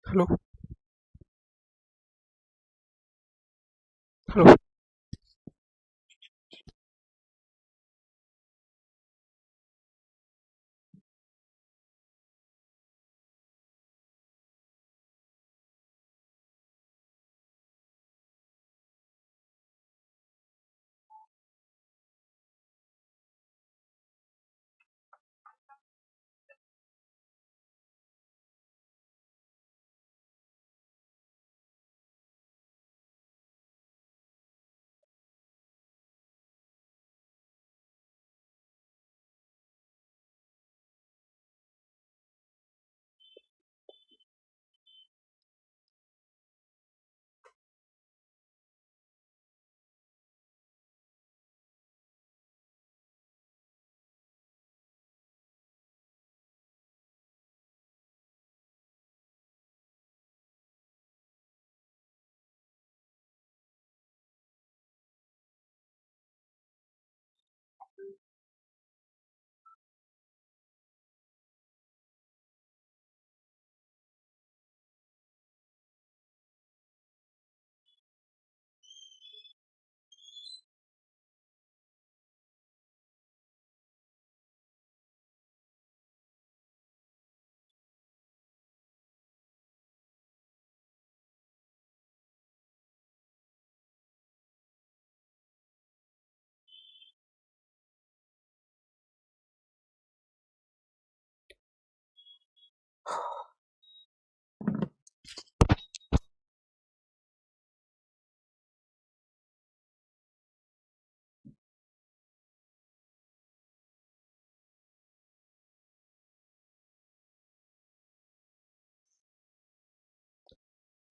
Hello. Hello.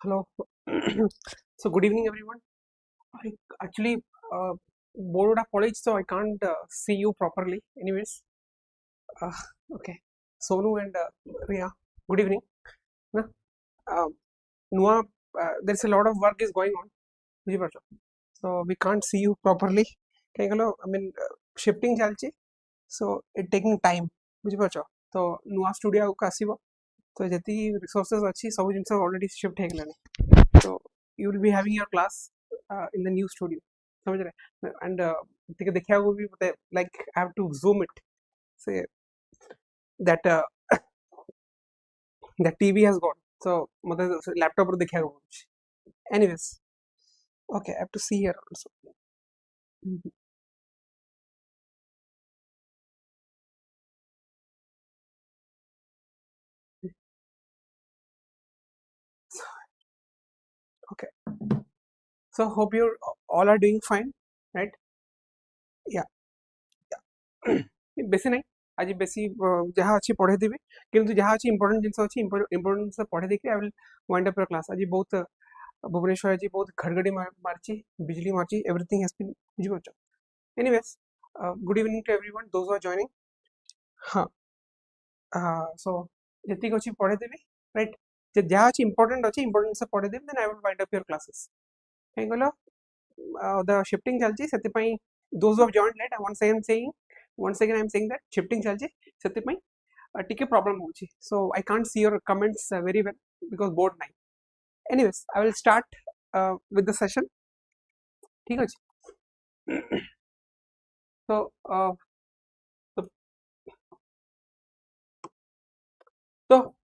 Hello. So good evening, everyone. I actually bored of college, so I can't see you properly. Anyways, uh, okay. Sonu and Ria, good evening. Na? Nua, there's a lot of work is going on. बुझिपारछ? So we can't see you properly. I mean, shifting chalchi. So it taking time. बुझिपारछ? तो नुआ studio को आसीबो. तो जति resources अच्छी सब जिनस already shift हो गलानी. So you will be having your class in the new studio. समझ रहे? And देखिया को भी पता है, like I have to zoom it. Say that that TV has gone. So मतलब laptop पर देखिया को. Anyways, okay, I have to see here also. Okay. So hope you all are doing fine, right? Yeah. बेसी नहीं आज बेसी जहाँ अच्छी पढ़े देबे किंतु जहाँ अच्छी इंपोर्टेंट जिनस अच्छी इंपोर्टेंट जिनस पढ़े देके I will wind up your class. आज बहुत भुवनेश्वर आज बहुत घड़घड़ी मारची बिजली मारची एवरीथिंग हैज बीन बुझिपारछ. Anyways good evening to everyone those are joining. हाँ, सो जति अच्छी पढ़े देबे राइट. जहाँ अच्छी इंपोर्टेंट अच्छी इंपोर्टेंट से पढ़े देबे then I will wind up your classes. कहीं कहलो the shifting chalchi sethipai those who have joined late once again I am saying that shifting chalchi sethipai ଟିକେ problem hochi. So I can't see your comments very well because board nahi. Anyways, I will start with the session. ठीक अछि. So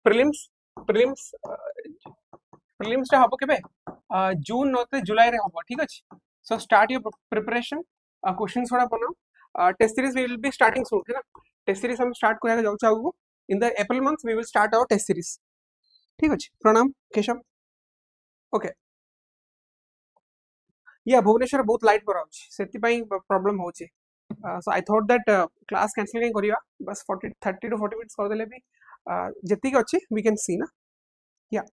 prelims टा हबो केबे जून नते जुलाई रे हबो. ठीक अछि. So start your preparation. Questions थोड़ा बनाओ. Test series we will be starting soon. है ना? Test series हम start करके जाऊ चाहू. In the April month we will start our test series. ठीक अछि. प्रणाम केशव. Okay. Yeah, भुवनेश्वर बहुत लाइट पर आउछ. सेति पई प्रॉब्लम होछि. So I thought that class cancel नहीं करिया. बस 30 to 40 minutes कर देले भी जति के अछि we can see ना. Yeah.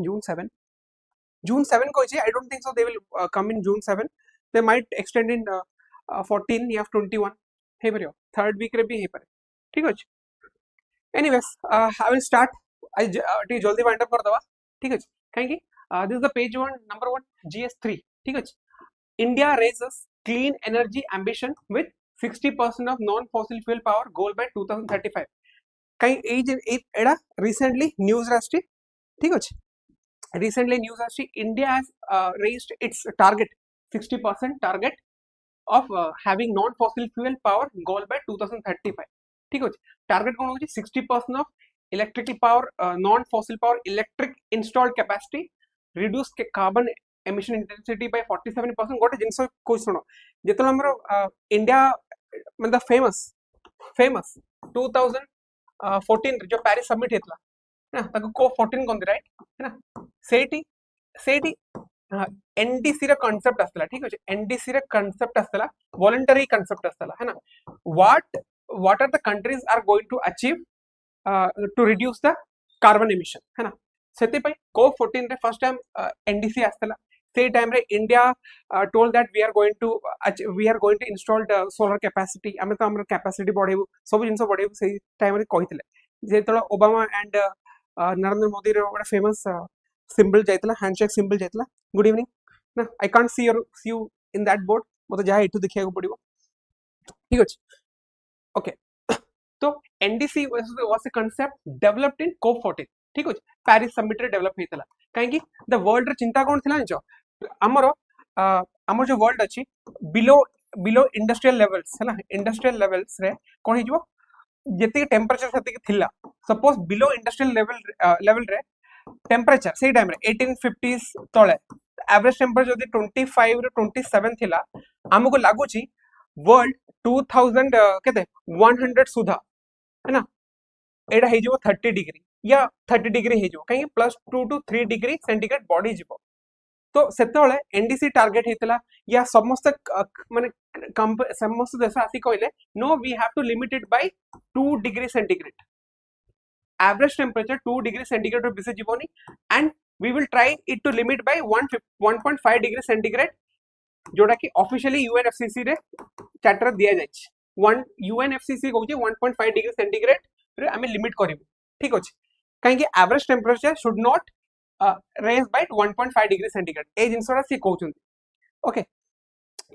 June 7. June 7 को I don't think so they will come in June 7. They might extend in 14 या 21 हे परियो. Third week रे भी हे परे. ठीक अछि. Anyways, I will start. I T जल्दी वाइंड अप कर दवा. ठीक अछि. काहे कि this is the page 1 number 1 GS3. ठीक अछि. India raises clean energy ambition with 60% of non fossil fuel power goal by 2035 कहीं एड़ा recently news राष्ट्रीय ठीक है recently news राष्ट्रीय India has raised its target 60% target of having non fossil fuel power goal by 2035 ठीक है target कौन होगी 60% of electrical power non fossil power electric installed capacity reduce carbon emission intensity by 47% गोटे जिनस को सुनो जेतल हमरो India मतलब फेमस 2014 जो पेरिस समिट हेतला ना ताको को 14 कोन राइट है ना सेठी एनडीसी रे कांसेप्ट आस्तला ठीक है एनडीसी रे कांसेप्ट आस्तला वॉलंटरी कांसेप्ट आस्तला है ना what are the countries are going to achieve to reduce the carbon emission है ना सेते पई को 14 रे फर्स्ट टाइम एनडीसी आस्तला से टाइम रे India told that we are going to install solar capacity आमे तो हमर कैपेसिटी बढ़ेबो सब जिंस बढ़ेबो से टाइम रे कहितले जेतला ओबामा एंड नरेंद्र मोदी रे बड़ा फेमस सिंबल जाइतला हैंडशेक सिंबल जाइतला गुड इवनिंग ना I can't see you in that board मते जहा एठु देखिया को पड़िबो ठीक अछि ओके तो NDC was a concept developed in COP 14 ठीक अछि पेरिस समिट रे डेवलप हेतला काहे कि द वर्ल्ड रे चिंता कोन थिला जो हमर जो वर्ल्ड अछि बिलो इंडस्ट्रियल लेवल्स है ना इंडस्ट्रियल लेवल्स रे कोन हिजबो जेते टेंपरेचर सेते थिला सपोज बिलो इंडस्ट्रियल लेवल रे टेंपरेचर से टाइम रे 1850s तळे एवरेज टेंपरेचर जदी 25 रे 27 थिला हमको लागु छी वर्ल्ड 2000 केते 100 सुधा है ना एडा हे जो 30 डिग्री या 30 डिग्री हे जो कहीं +2 to 3 डिग्री सेंटीग्रेड बॉडी जीवो तो सेतळे एनडीसी टारगेट हेतला या समस्त माने समस्त देश आसी कहले no we have to limit it by 2 degree centigrade average temperature 2 degree centigrade रो बिसे जीवनी and we will try it to limit by 1.5 degree centigrade जोड़ा कि ऑफिशियली यूएनएफसीसी रे चार्टर दिया जाय वन यूएनएफसीसी कहूचे 1.5 डिग्री सेंटीग्रेड रे हमें लिमिट करिवो ठीक अछि काहे कि average temperature should not raise by 1.5 degree centigrade ए जिंसरा से कहउछन ओके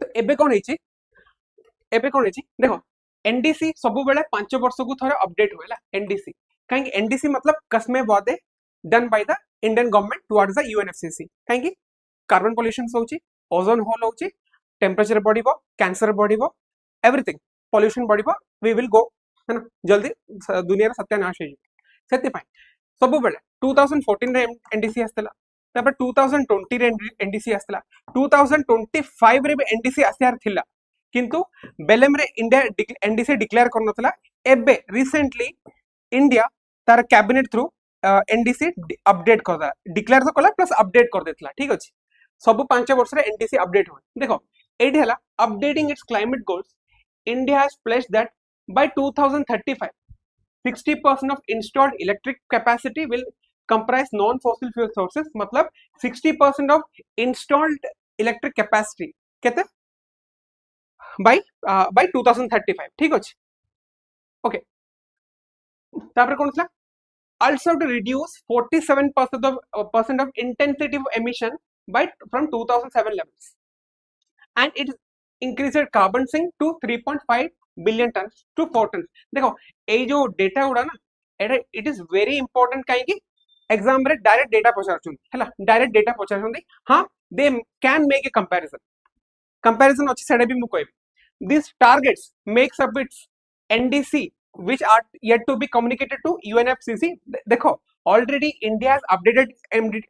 तो एबे कोन हेची देखो एनडीसी सब बेले 5 वर्ष को थोड़ा अपडेट होएला एनडीसी काहे कि एनडीसी मतलब कसमे वादे done by the Indian government towards the UNFCC काहे कि कार्बन पोल्यूशन होची ओजोन होल होची टेंपरेचर बढ़िबो कैंसर बढ़िबो एवरीथिंग पोल्यूशन बढ़िबो वी विल गो है ना जल्दी दुनिया रे सत्यानाश हे सेति पय सब बेले 2014 रे एनडीसी आस्तला तापर 2020 रे एनडीसी आस्तला 2025 रे एनडीसी आस्यार थिला किंतु बेलेम रे इंडिया एनडीसी डिक्लेयर करनथला एबे रिसेंटली इंडिया तार कैबिनेट थ्रू एनडीसी अपडेट करदा डिक्लेयर तो कला प्लस अपडेट कर देथला ठीक अछि सब 5 वर्ष रे एनडीसी अपडेट हो देखो एडी हला updating it's climate goals India has placed that by 2035 60% of installed electric capacity will comprise non-fossil fuel sources मतलब 60% of installed electric capacity कहते by 2035 ठीक अछि ओके तापर कोन थला also to reduce 47% of intensity of emission by from 2007 levels and it increased carbon sink to 3.5 billion ton to 4 ton देखो ए जो data उडा ना इट इज वेरी इंपोर्टेंट काहे कि एग्जाम रे डायरेक्ट डेटा पचारछन हैला डायरेक्ट डेटा पचारछन हां they can make a comparison अछि सेडे भी मु कहबी this targets makes up its NDC which are yet to be communicated to UNFCC देखो already India has updated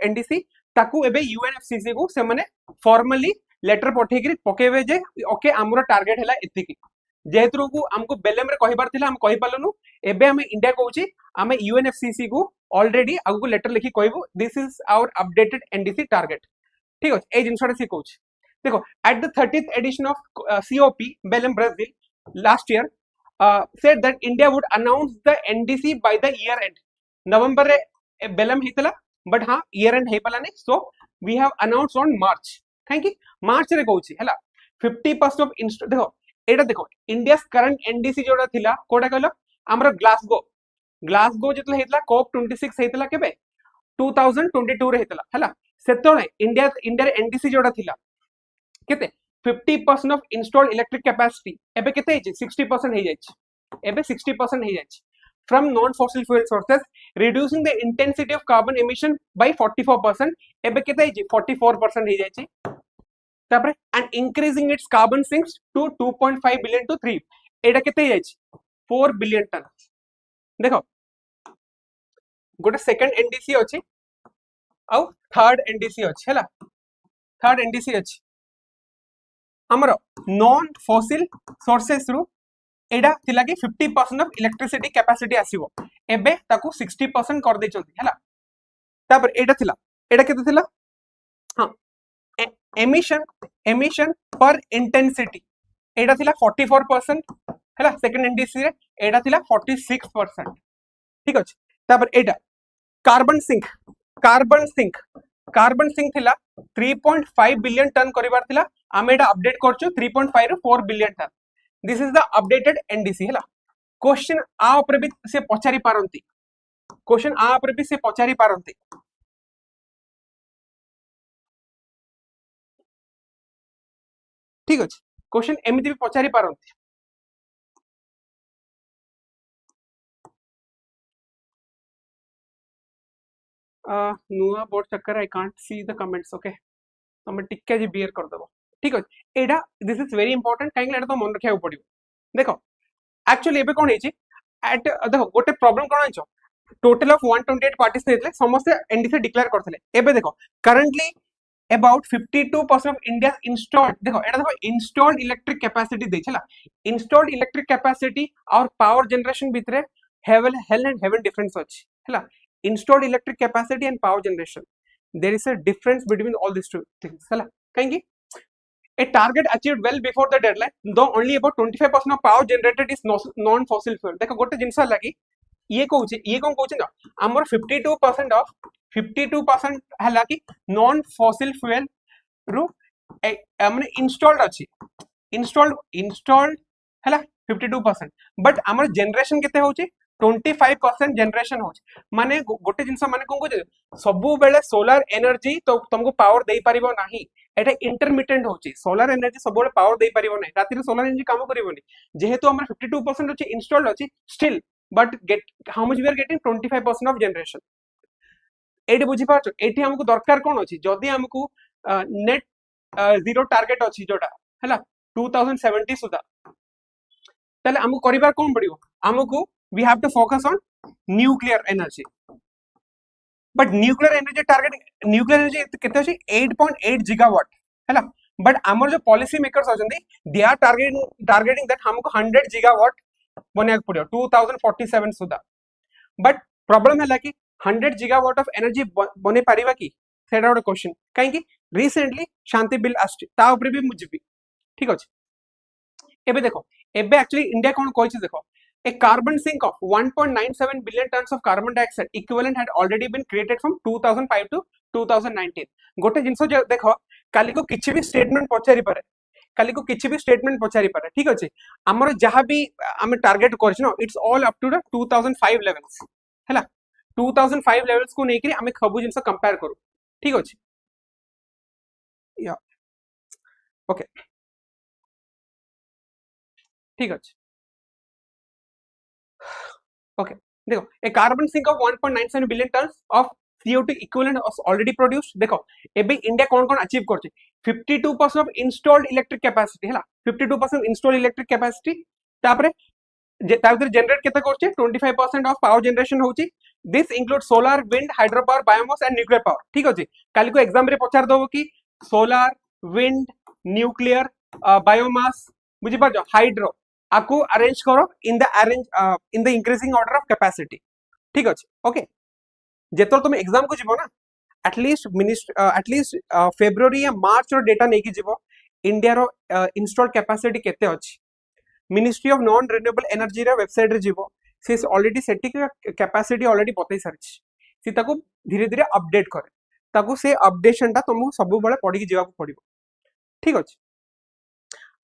NDC ताकू एबे यूएनएफसीसी को से माने फॉर्मली लेटर पठेकरी पकेबे जे ओके हमरो टारगेट हैला एतिकी जेहेतु को हमको बेलेम रे कहिबार थिला हम कहि पालनु एबे हम इंडिया कहूची हम यूएनएफसीसी को ऑलरेडी आगु लेटर लिखि कहबो this is our updated NDC target ठीक अछि ए जिंसडा से कहूची देखो at the 30th edition of COP Belem Brazil last year said that India would announce the NDC by the year end November रे बेलेम हितला बट हां ईयर एंड हे पलाने so we have announced on March काहे कि मार्च रे कहूची हला 50% of देखो एटा देखो इंडिया करंट एनडीसी जोडा थिला कोडा कहलो हमर ग्लासगो जतला हेतला कोप 26 हेतला केबे 2022 रे हेतला हला सेतोळे इंडिया एनडीसी जोडा थिला केते 50% of installed electric capacity एबे केते हे 60% हे जाय एबे 60% हे जाय from non fossil fuel sources reducing the intensity of carbon emission by 44% एबे केते हे 44% हे जाय तापर and increasing its carbon sinks to 2.5 billion to 3 एडा केते हे जाय 4 billion ton देखो गोटे सेकंड एनडीसी अछि आउ थर्ड एनडीसी अछि हला थर्ड एनडीसी अछि हमर नॉन फॉसिल सोर्सेस रु एडा थिला कि 50% ऑफ इलेक्ट्रिसिटी कैपेसिटी आसीबो एबे ताकू 60% कर दे चंती हला तापर एडा थिला एडा केते थिला हां एमिशन पर इंटेंसिटी एडा थिला 44% हला सेकंड एनडीसी रे एडा थिला 46% ठीक अछि तापर एडा कार्बन सिंक थिला 3.5 बिलियन टन करिवार थिला आमे एडा अपडेट करछु 3.5 रो 4 billion ton this is the updated NDC हला क्वेश्चन आ ऊपर भी से पचारि पारंती ठीक अछि क्वेश्चन एमिति भी पचारि पारंती नुआ बोर्ड चक्कर आई can't see the comments okay तमे टिक्के जी बियर कर दबो ठीक अछि एडा दिस इज वेरी इंपोर्टेंट काहे एडा तो मन रखिया पड़ियो देखो एक्चुअली एबे कोन हेची एट देखो गोटे प्रॉब्लम कोन आछो टोटल ऑफ 128 पार्टीज नेतले समस्त एनडीसी डिक्लेयर करथले एबे देखो currently about 52% of India's installed देखो एटा देखो installed electric capacity दे छला installed electric capacity और power generation भितरे hell and heaven difference अछि हला installed electric capacity and power generation there is a difference between all these two things हला काहेकि a target achieved well before the deadline though only about 25% of power generated is non fossil fuel देखो गोटे जिंस लागि ये कोन कहउछ ना हमर 52% of 52% हला कि नॉन फॉसिल फ्यूल रु माने इंस्टॉल्ड हला 52% बट हमर जनरेशन केते होची 25% जनरेशन होची माने गोटे जिंस माने कोन कहउछ सबु बेले सोलर एनर्जी तो तुमको पावर देई परिबो नाही एटा इंटरमिटेंट होची सोलर एनर्जी सब बेले पावर देई परिबो नाही राती रे सोलर एनर्जी काम करिवोनी जेहेतु हमर 52% होची इंस्टॉल्ड होची still but get how much we are getting 25% of generation eighty बुझी पाछो एटी हमको दरकार कोन अछि जदी हमको नेट जीरो टारगेट अछि जोटा हला 2070 सुदा तले हमको करिबार कोन पड़ियो हमको we have to focus on nuclear energy but nuclear energy केते अछि 8.8 gigawatt हला but हमर जो पॉलिसी मेकर्स अछंती दे आर टारगेटिंग दैट हमको 100 gigawatt बनिया पड़ियो 2047 सुदा बट प्रॉब्लम है कि 100 gigawatt ऑफ एनर्जी बने पारिबा की सेटा ଗୋଟେ क्वेश्चन काहे कि रिसेंटली शांति बिल आस्ति ता ऊपर भी मुझबी ठीक अछि एबे देखो एबे एक्चुअली इंडिया कोन कहै देखो a carbon sink of 1.97 billion tons of carbon dioxide equivalent had already been created from 2005 to 2019 गोटे जिंसो देखो काली को किछि भी स्टेटमेंट पचारि पारे काली को किछि भी स्टेटमेंट पचारि पारे ठीक अछि हमर जहां भी हम टारगेट करछ न it's all up to the 2005 levels हैला 2005 लेवल्स को नेकरी हमें खबु जिंस कंपेयर करू ठीक अछि या ओके ठीक अछि ओके देखो a carbon sink of 1.97 billion tons of CO2 equivalent was already produced देखो एबे इंडिया कोन अचीव करछि 52% of installed electric capacity हैला 52% installed electric capacity तापरे तापर जनरेट केते करछि 25% of power generation होछि this includes solar wind hydropower biomass and nuclear power ठीक अछि काली को एग्जाम रे पचार दबो कि solar wind nuclear biomass बुझि पाजो हाइड्रो आकु अरेंज करो in the increasing order of capacity ठीक अछि ओके जेतल तुम एग्जाम को जिवो ना एटलीस्ट फेब्रुआरी या मार्च रो डेटा नै कि जिवो इंडिया रो इंस्टॉल्ड कैपेसिटी केते अछि ministry of non renewable energy रो वेबसाइट रे जिवो से ऑलरेडी सेटिक कैपेसिटी ऑलरेडी बतै सरछि से ताको धीरे धीरे अपडेट करे ताको से अपडेशन ता तुमको सब बेले पढि के जिवा पड़िबो ठीक अछि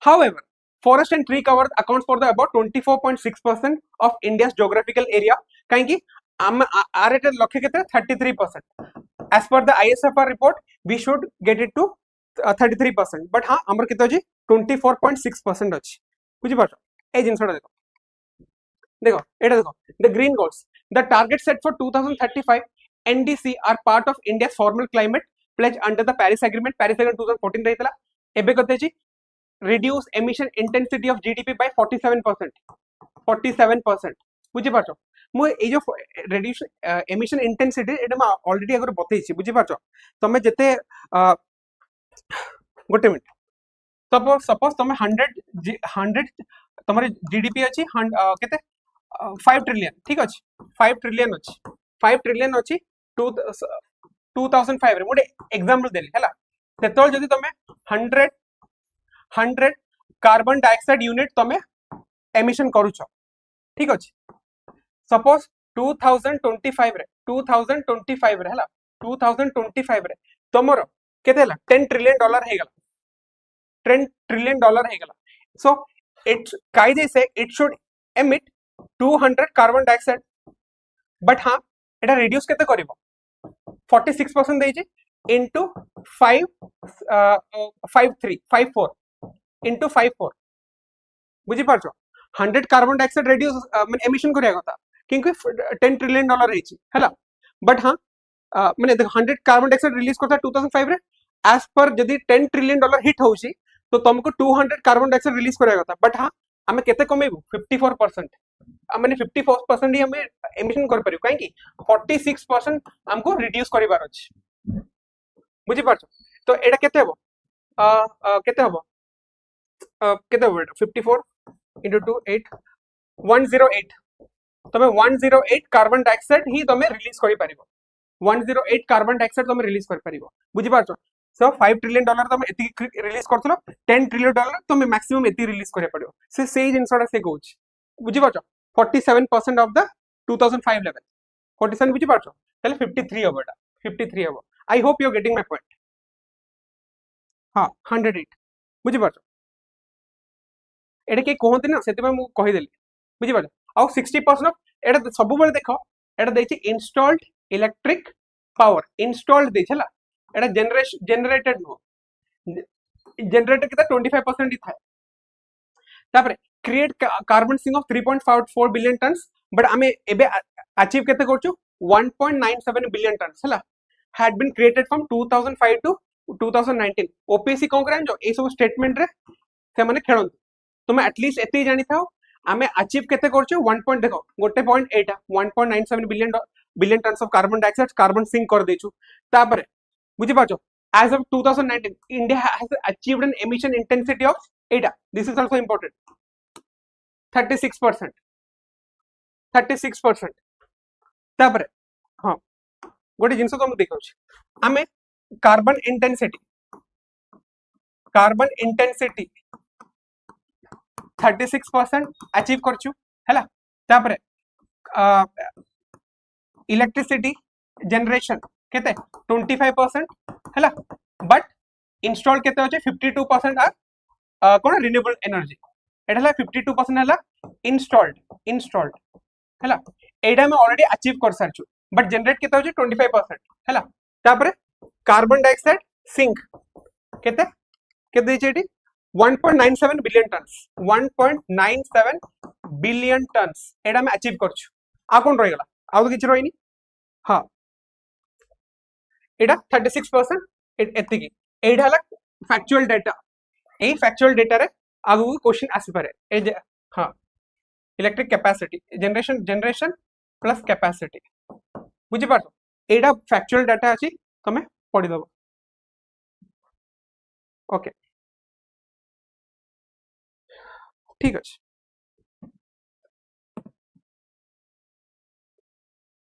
however forest and tree cover accounts for the about 24.6% of India's geographical area काहेकि आर एट लक्ष्य केते 33% as per the ISFR report we should get it to 33%, but हाँ आमर केते अछि 24.6% अछि बुझि पाछो ए जिंसटा देखो देखो एटा देखो the green goals the target set for 2035 NDC are part of India's formal climate pledge under the Paris agreement 2014 रहितला एबे कते अछि reduce emission intensity of GDP by 47% बुझि पाछो मु ए जो reduce emission intensity एटा म ऑलरेडी अगर बतैछि बुझि पाछो तमे जते गोटे मिनट सपोज तमे 100 तमरे जीडीपी अछि केते 5 ट्रिलियन ठीक अछि 5 ट्रिलियन अछि 5 ट्रिलियन अछि 2005 रे मोटे एग्जांपल देली हला तेतोल जदी तमे 100 कार्बन डाइऑक्साइड यूनिट तमे एमिशन करूछो ठीक अछि सपोज 2025 रे हला 2025 रे तमरो केते हला $10 ट्रिलियन हे गला $10 ट्रिलियन हे गला सो इट्स कायदे से it should emit 200 carbon dioxide but हाँ एटा रिड्यूस केते करिवो 46% देइछि into 54 into 54 बुझि पारछो 100 कार्बन डाइऑक्साइड रिड्यूस माने एमिशन करिया कथा क्योंकि $10 ट्रिलियन हेछि हला बट हाँ माने देखो 100 कार्बन डाइऑक्साइड रिलीज करता 2005 रे एज पर जदी $10 ट्रिलियन हिट होउछि तो तुमको 200 कार्बन डाइऑक्साइड रिलीज करिया कथा बट हाँ आमे केते कमेबु 54% माने 54% ही हमें एमिशन कर परियो काहे कि 46% हमको रिड्यूस करिवार अछि बुझि पारछो तो एटा केते हबो केते हबो केते हबो 54 into 2 8 108 तमे 108 कार्बन डाइऑक्साइड ही तमे रिलीज करि परिबो 108 कार्बन डाइऑक्साइड तमे रिलीज कर परिबो बुझि पारछो सो $5 ट्रिलियन तमे एति रिलीज करथलो $10 ट्रिलियन तमे मैक्सिमम एति रिलीज करे पड़ियो से जिंसडा से कहूछ बुझि पारछो 47% of the 2005 level 47 बुझि पारछो तले 53 हबो एटा 53 हबो I hope you are getting my point हां 108 बुझि पारछो एडे के कहंती ना सेति मु कहि देली बुझि पारछो आ 60% ऑफ एडा सब बेले देखो एडा देछि इंस्टॉल्ड इलेक्ट्रिक पावर इंस्टॉल्ड देछि हला एडा जनरेटेड नो जनरेटेड केता 25% ही थाए तापरे create carbon sink of 3.4 billion tons but आमे एबे अचीव केते करछु 1.97 बिलियन टन्स हला had been created from 2005 to 2019 OPSC कोन करन जो ए सब स्टेटमेंट रे से माने खेलन तुमे एटलीस्ट एते जानि थाओ आमे अचीव केते करछु 1 पॉइंट देखो गोटे point 8 1.97 billion tons of carbon dioxide carbon sink कर देछु तापरे बुझि पाछो as of 2019 India has achieved an emission intensity of 8 this is also important 36% तापरे हाँ गोटे जिनस तो देखा आमे कार्बन इंटेंसिटी 36% अचीव करछु हैला तापरे इलेक्ट्रिसिटी जनरेशन केते 25% हैला बट इंस्टॉल केते होचे 52% आर कोन रिन्यूएबल एनर्जी एटा हला 52% हला इंस्टॉल्ड हैला एटा में ऑलरेडी अचीव कर सारछु बट जनरेट केते होचे 25% हैला तापरे कार्बन डाइऑक्साइड सिंक केते केते देचे एटी 1.97 बिलियन टन्स 1.97 बिलियन टन्स एटा में अचीव करछु आ कोन रहि गला आ तो किछ रहिनी हां एटा 36% एतिकी एटा हला फैक्चुअल डाटा ए फैक्चुअल डाटा रे आगु क्वेश्चन आसी पारे ए हां electric capacity generation plus capacity बुझि पारछो एटा फैक्चुअल डाटा अछि तमे पढि दबो ओके ठीक अछि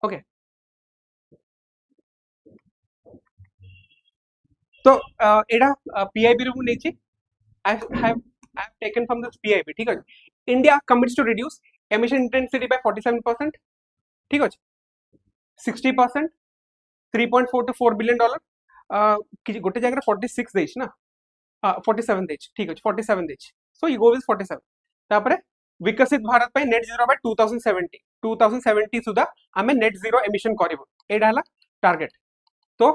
ओके तो एटा पीआईबी रू नेछि I have taken from this PIB ठीक है India commits to reduce emission intensity by 47% ठीक है 60% 3.4 to 4 billion dollar गोटे जगह 46 देछ ना 47 देछ ठीक है 47 देछ so you go with 47 तापरे विकसित भारत पे नेट जीरो बाय 2070 सुधा हमें नेट जीरो एमिशन करबो एडा हला टारगेट तो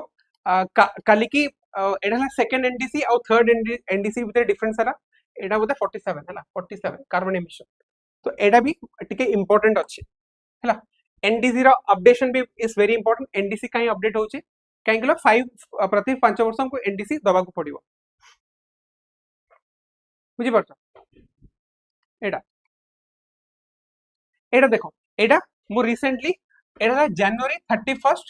काली की एडा सेकंड एनडीसी और थर्ड एनडीसी भितर डिफरेंस हला एडा बोधे 47 हला 47 कार्बन एमिशन तो एडा भी टिके इंपोर्टेंट अछि हला एनडीसी रो अपडेशन भी इज वेरी इंपोर्टेंट एनडीसी काई अपडेट होची काई कहलो 5 प्रति 5 वर्ष हमको एनडीसी दबा को पड़िबो बुझी परछ एडा एडा देखो एडा मो रिसेंटली एडा जनवरी 31st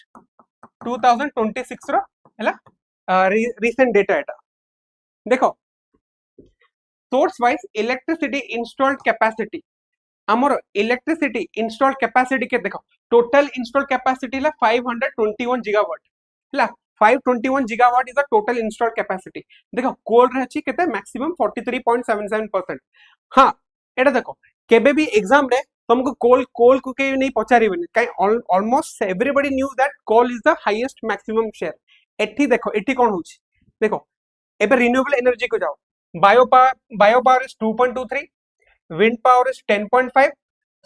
2026 रो हला रिसेंट डेटा एटा देखो source wise electricity installed capacity आमर इलेक्ट्रिसिटी इंस्टॉल्ड कैपेसिटी के देखो टोटल इंस्टॉल्ड कैपेसिटी ला 521 गीगावाट हला 521 gigawatt is the total installed capacity देखो कोल रे अछि केते मैक्सिमम 43.77% हां एटा देखो केबे भी एग्जाम रे तुमको कोल कोल को के नहीं पचारिबनी काई almost everybody knew that coal is the highest maximum share एठी देखो एठी कोन होछि देखो एबे रिन्यूएबल एनर्जी को जाओ bio power is 2.23 wind power is 10.5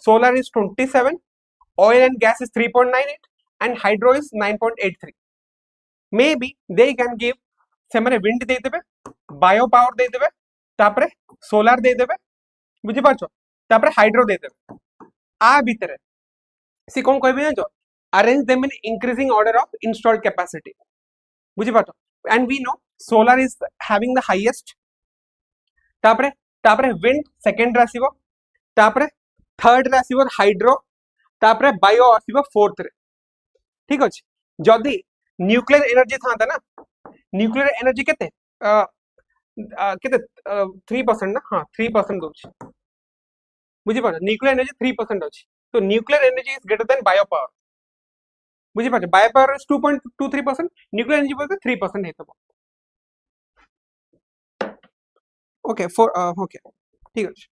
solar is 27 oil and gas is 3.98 and hydro is 9.83 maybe they can give semane wind dei debe bio power dei debe tapre solar dei debe बुझी पाछो तापर hydro दे देबे आ भीतर सी कोन कहबे जानजो arrange them in increasing order of installed capacity बुझी पाछो and we know solar is having the highest तापर तापर विंड सेकंड रे आसीबो तापर थर्ड रे आसीबो हाइड्रो तापर बायो आसीबो फोर्थ रे ठीक अछि जदी न्यूक्लियर एनर्जी थांता ना न्यूक्लियर एनर्जी केते केते 3% ना हां 3% दोछि बुझी पाछो न्यूक्लियर एनर्जी 3% अछि तो nuclear energy is greater then bio power बुझी पाछो bio power is 2.23% nuclear energy बोलते 3% हेतबो ओके फॉर ओके ठीक अछि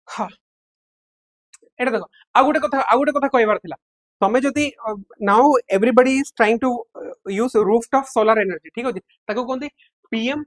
हां एटा देखो आ गोटे कथा कहबार थिला तमे जदी now everybody is trying to use rooftop solar energy ठीक अछि ताको कोनती पीएम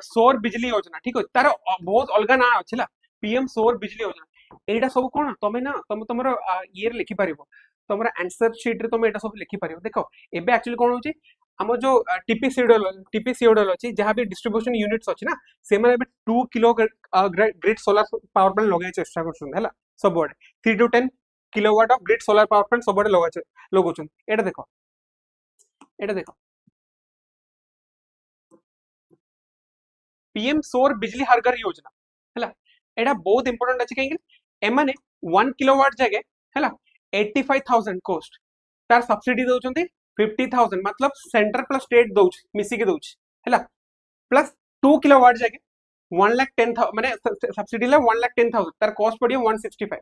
सौर बिजली योजना ठीक अछि तार बहुत अलगा ना अछिला पीएम सौर बिजली योजना एटा सब कोन तमे ना तमे तमरो ईयर लिखि पारिबो तमरो आंसर शीट रे तमे एटा सब लिखि पारिबो देखो एबे एक्चुअली कोन होची हम जो टीपी शेड्यूल अछि जहां भी डिस्ट्रीब्यूशन यूनिट्स अछि ना से माने 2 kilo grid solar power plant लगाय चेष्टा करछन हला सब बडे 3 to 10 kilowatt of grid solar power plant सब बडे लगाछन एटा देखो पीएम सौर बिजली हर घर योजना हला एटा बहुत इंपोर्टेंट अछि कहीं एमाने 1 किलोवाट जगह हला 85000 कॉस्ट तार सब्सिडी दोचंती 50000 मतलब सेंटर प्लस स्टेट दोच मिसी के दोच हला प्लस 2 किलोवाट जगह 1,10,000 माने सब्सिडी ला 1,10,000 तार कॉस्ट पडियो 165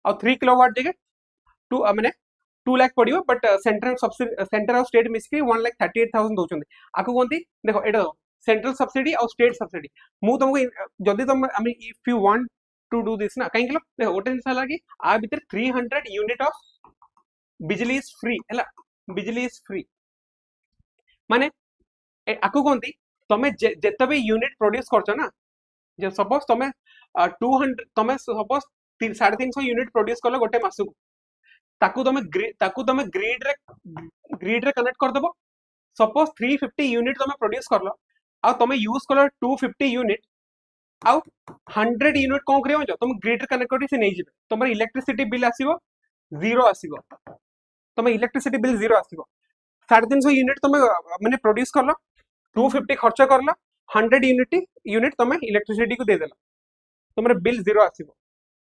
और 3 किलोवाट जगह 2 माने 2 लाख पडियो बट सेंटर और स्टेट मिसी के 1,38,000 दोचंती आको कोंती देखो एटा सेंट्रल सब्सिडी और स्टेट सब्सिडी मु तुमको जदी तुम I mean if you want to do this ना कहीं देखो गोटे जिनस लगी आ भीतर 300 unit of bijli is free हला बिजली इज फ्री माने आकु कोंती तमे जेते भी यूनिट प्रोड्यूस करछो ना जे सपोज तमे 200 तमे सपोज 350 यूनिट प्रोड्यूस करलो गोटे मासु ताकू तमे ग्रिड रे कनेक्ट कर देबो सपोज 350 यूनिट तमे प्रोड्यूस करलो आ तमे यूज करलो 250 यूनिट आ 100 यूनिट कोन करियो जो तुम ग्रिड रे कनेक्ट करी से नै जिवे तमर इलेक्ट्रिसिटी बिल आसीबो जीरो आसीबो तमे इलेक्ट्रिसिटी बिल जीरो आसीबो 350 यूनिट तमे माने प्रोड्यूस करलो 250 खर्च करलो 100 यूनिट तमे इलेक्ट्रिसिटी को दे देला तमर बिल जीरो आसीबो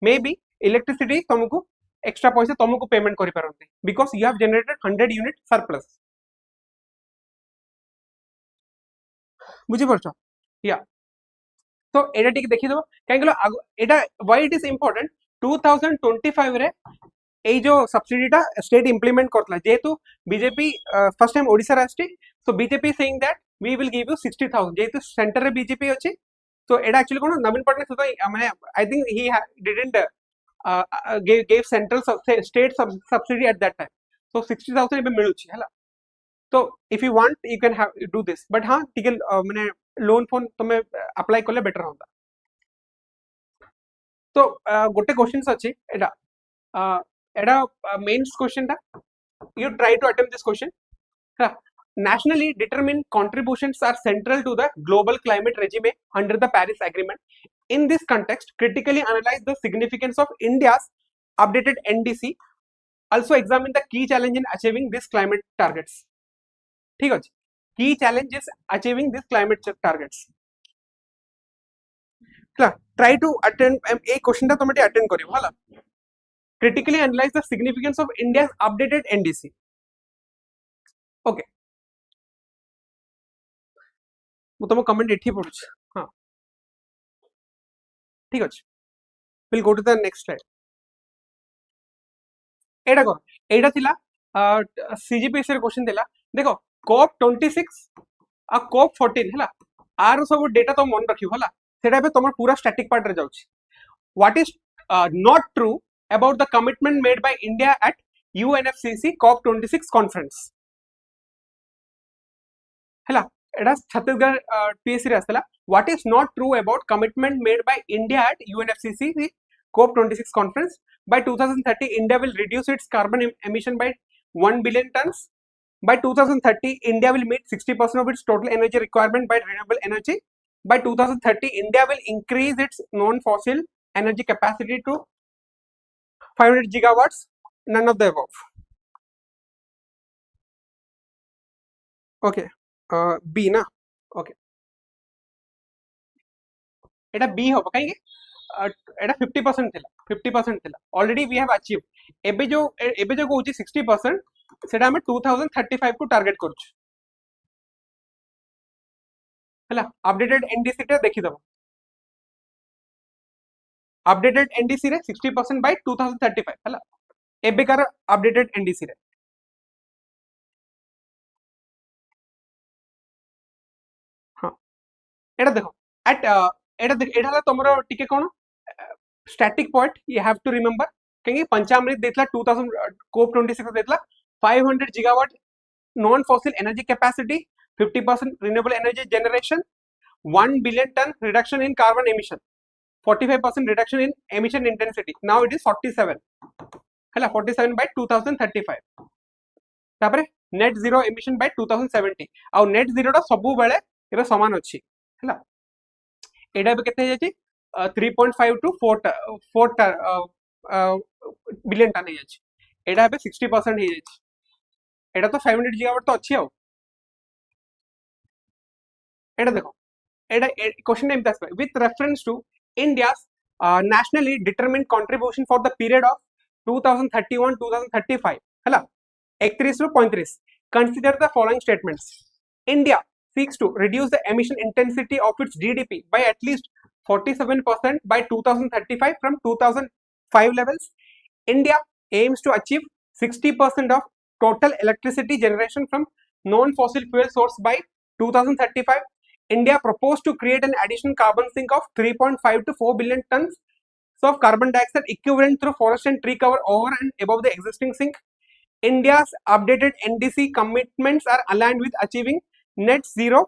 मे बी इलेक्ट्रिसिटी तुमको एक्स्ट्रा पैसा तुमको पेमेंट करि पारंते because you have generated 100 unit surplus बुझी परछो या तो एटा टिक देखि दो काहे गलो एटा व्हाई इट इज इंपोर्टेंट 2025 रे ए जो सब्सिडीटा स्टेट इंप्लीमेंट करतला जेतु बीजेपी फर्स्ट टाइम ओडिसा राष्ट्री so BJP saying that we will give you 60000 जेतु सेंटर रे बीजेपी अछि तो एटा एक्चुअली कोन नवीन पटनायक तो माने I think he didn't gave central state subsidy at that time so 60000 एबे मिलुछि हला तो if you want you can have do this but हां टिकल माने लोन फोन तमे अप्लाई करले बेटर होता तो गोटे क्वेश्चंस अछि एटा एटा मेंस क्वेश्चन ता you try to attempt this question nationally determined contributions are central to the global climate regime under the Paris Agreement. In this context, critically analyze the significance of India's updated NDC. Also examine the key challenge in achieving these climate targets. ठीक है, key challenges achieving these climate targets. Try to attend a question that तुम्हें attend करियो वाला. Critically analyze the significance of India's updated NDC. Okay. ମୁଁ ତମ comment ଏଠି ପଢୁଛି. ହଁ ଠିକ ଅଛି. We'll go to the next slide. एटा को एटा थिला सीजीपीएस रे क्वेश्चन देला. देखो COP 26 आ COP 14 हैला. आर सब डेटा तो मन रखियो हला. सेटा पे तमर पूरा स्टैटिक पार्ट रे जाउछि. What is not true about the commitment made by India at UNFCCC COP 26 conference? हैला एटा छत्तीसगढ़ पीएससी रे आसला. What is not true about commitment made by India at UNFCCC COP 26 conference? By 2030, India will reduce its carbon emission by 1 billion tons. By 2030, India will meet 60% of its total energy requirement by renewable energy. By 2030, India will increase its non-fossil energy capacity to 500 gigawatts. None of the above. Okay. B na. Okay. Eta B hoba kahi एटा 50% थिला 50% थिला already we have achieve एबे जो कहूची 60% सेटा हमें 2035 को target करूछ हला. Updated NDC रे देखि दबो. अपडेटेड एनडीसी रे 60% बाय 2035 हला. एबे कार अपडेटेड एनडीसी रे हां एटा देखो एट एटा तमरो टिके कोन static point you have to remember कहीं पंचामृत देतला 2000 COP 26 देतला 500 gigawatt non fossil energy capacity, 50% renewable energy generation, 1 billion ton reduction in carbon emission, 45% reduction in emission intensity. Now it is 47 हैला 47 by 2035. तापरे net zero emission by 2070 और net zero टा सबु बेले एबे समान अछि हैला. एडा बे केते जाछि 3.5 to 4 बिलियन टन एटा 60% एटा तो 500 गीगावाट तो अच्छी एटा देखो एटा क्वेश्चन एमता आसबा with reference to India's nationally determined contribution for the period of 2031-2035 हैला 31 ରୁ 35 consider the following statements. India seeks to reduce the emission intensity of its GDP by at least 47% by 2035 from 2005 levels. India aims to achieve 60% of total electricity generation from non-fossil fuel source by 2035. India proposed to create an additional carbon sink of 3.5 to 4 billion tons of carbon dioxide equivalent through forest and tree cover over and above the existing sink. India's updated NDC commitments are aligned with achieving net zero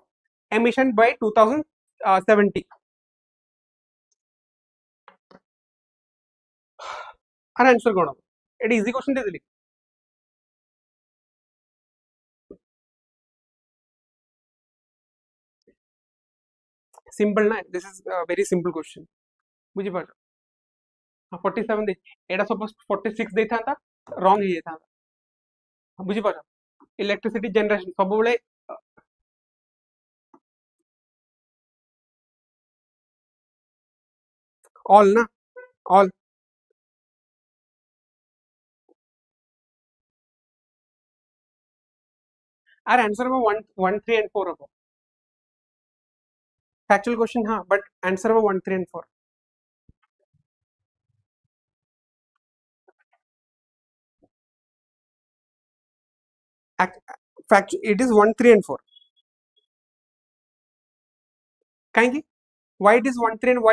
emission by 2070. आर answer कोन एटा easy question दे देली simple ना. This is very simple question बुझी पार. 47 दे एटा suppose 46 दे थांता wrong हे थांता बुझी पार. Electricity generation सब बेले ऑल ना ऑल आर आंसर में 1 3 and 4 हो फैक्चुअल क्वेश्चन. हाँ बट आंसर में 1 3 and 4 fact it is 1 3 and 4 कहीं why it is 1 3 and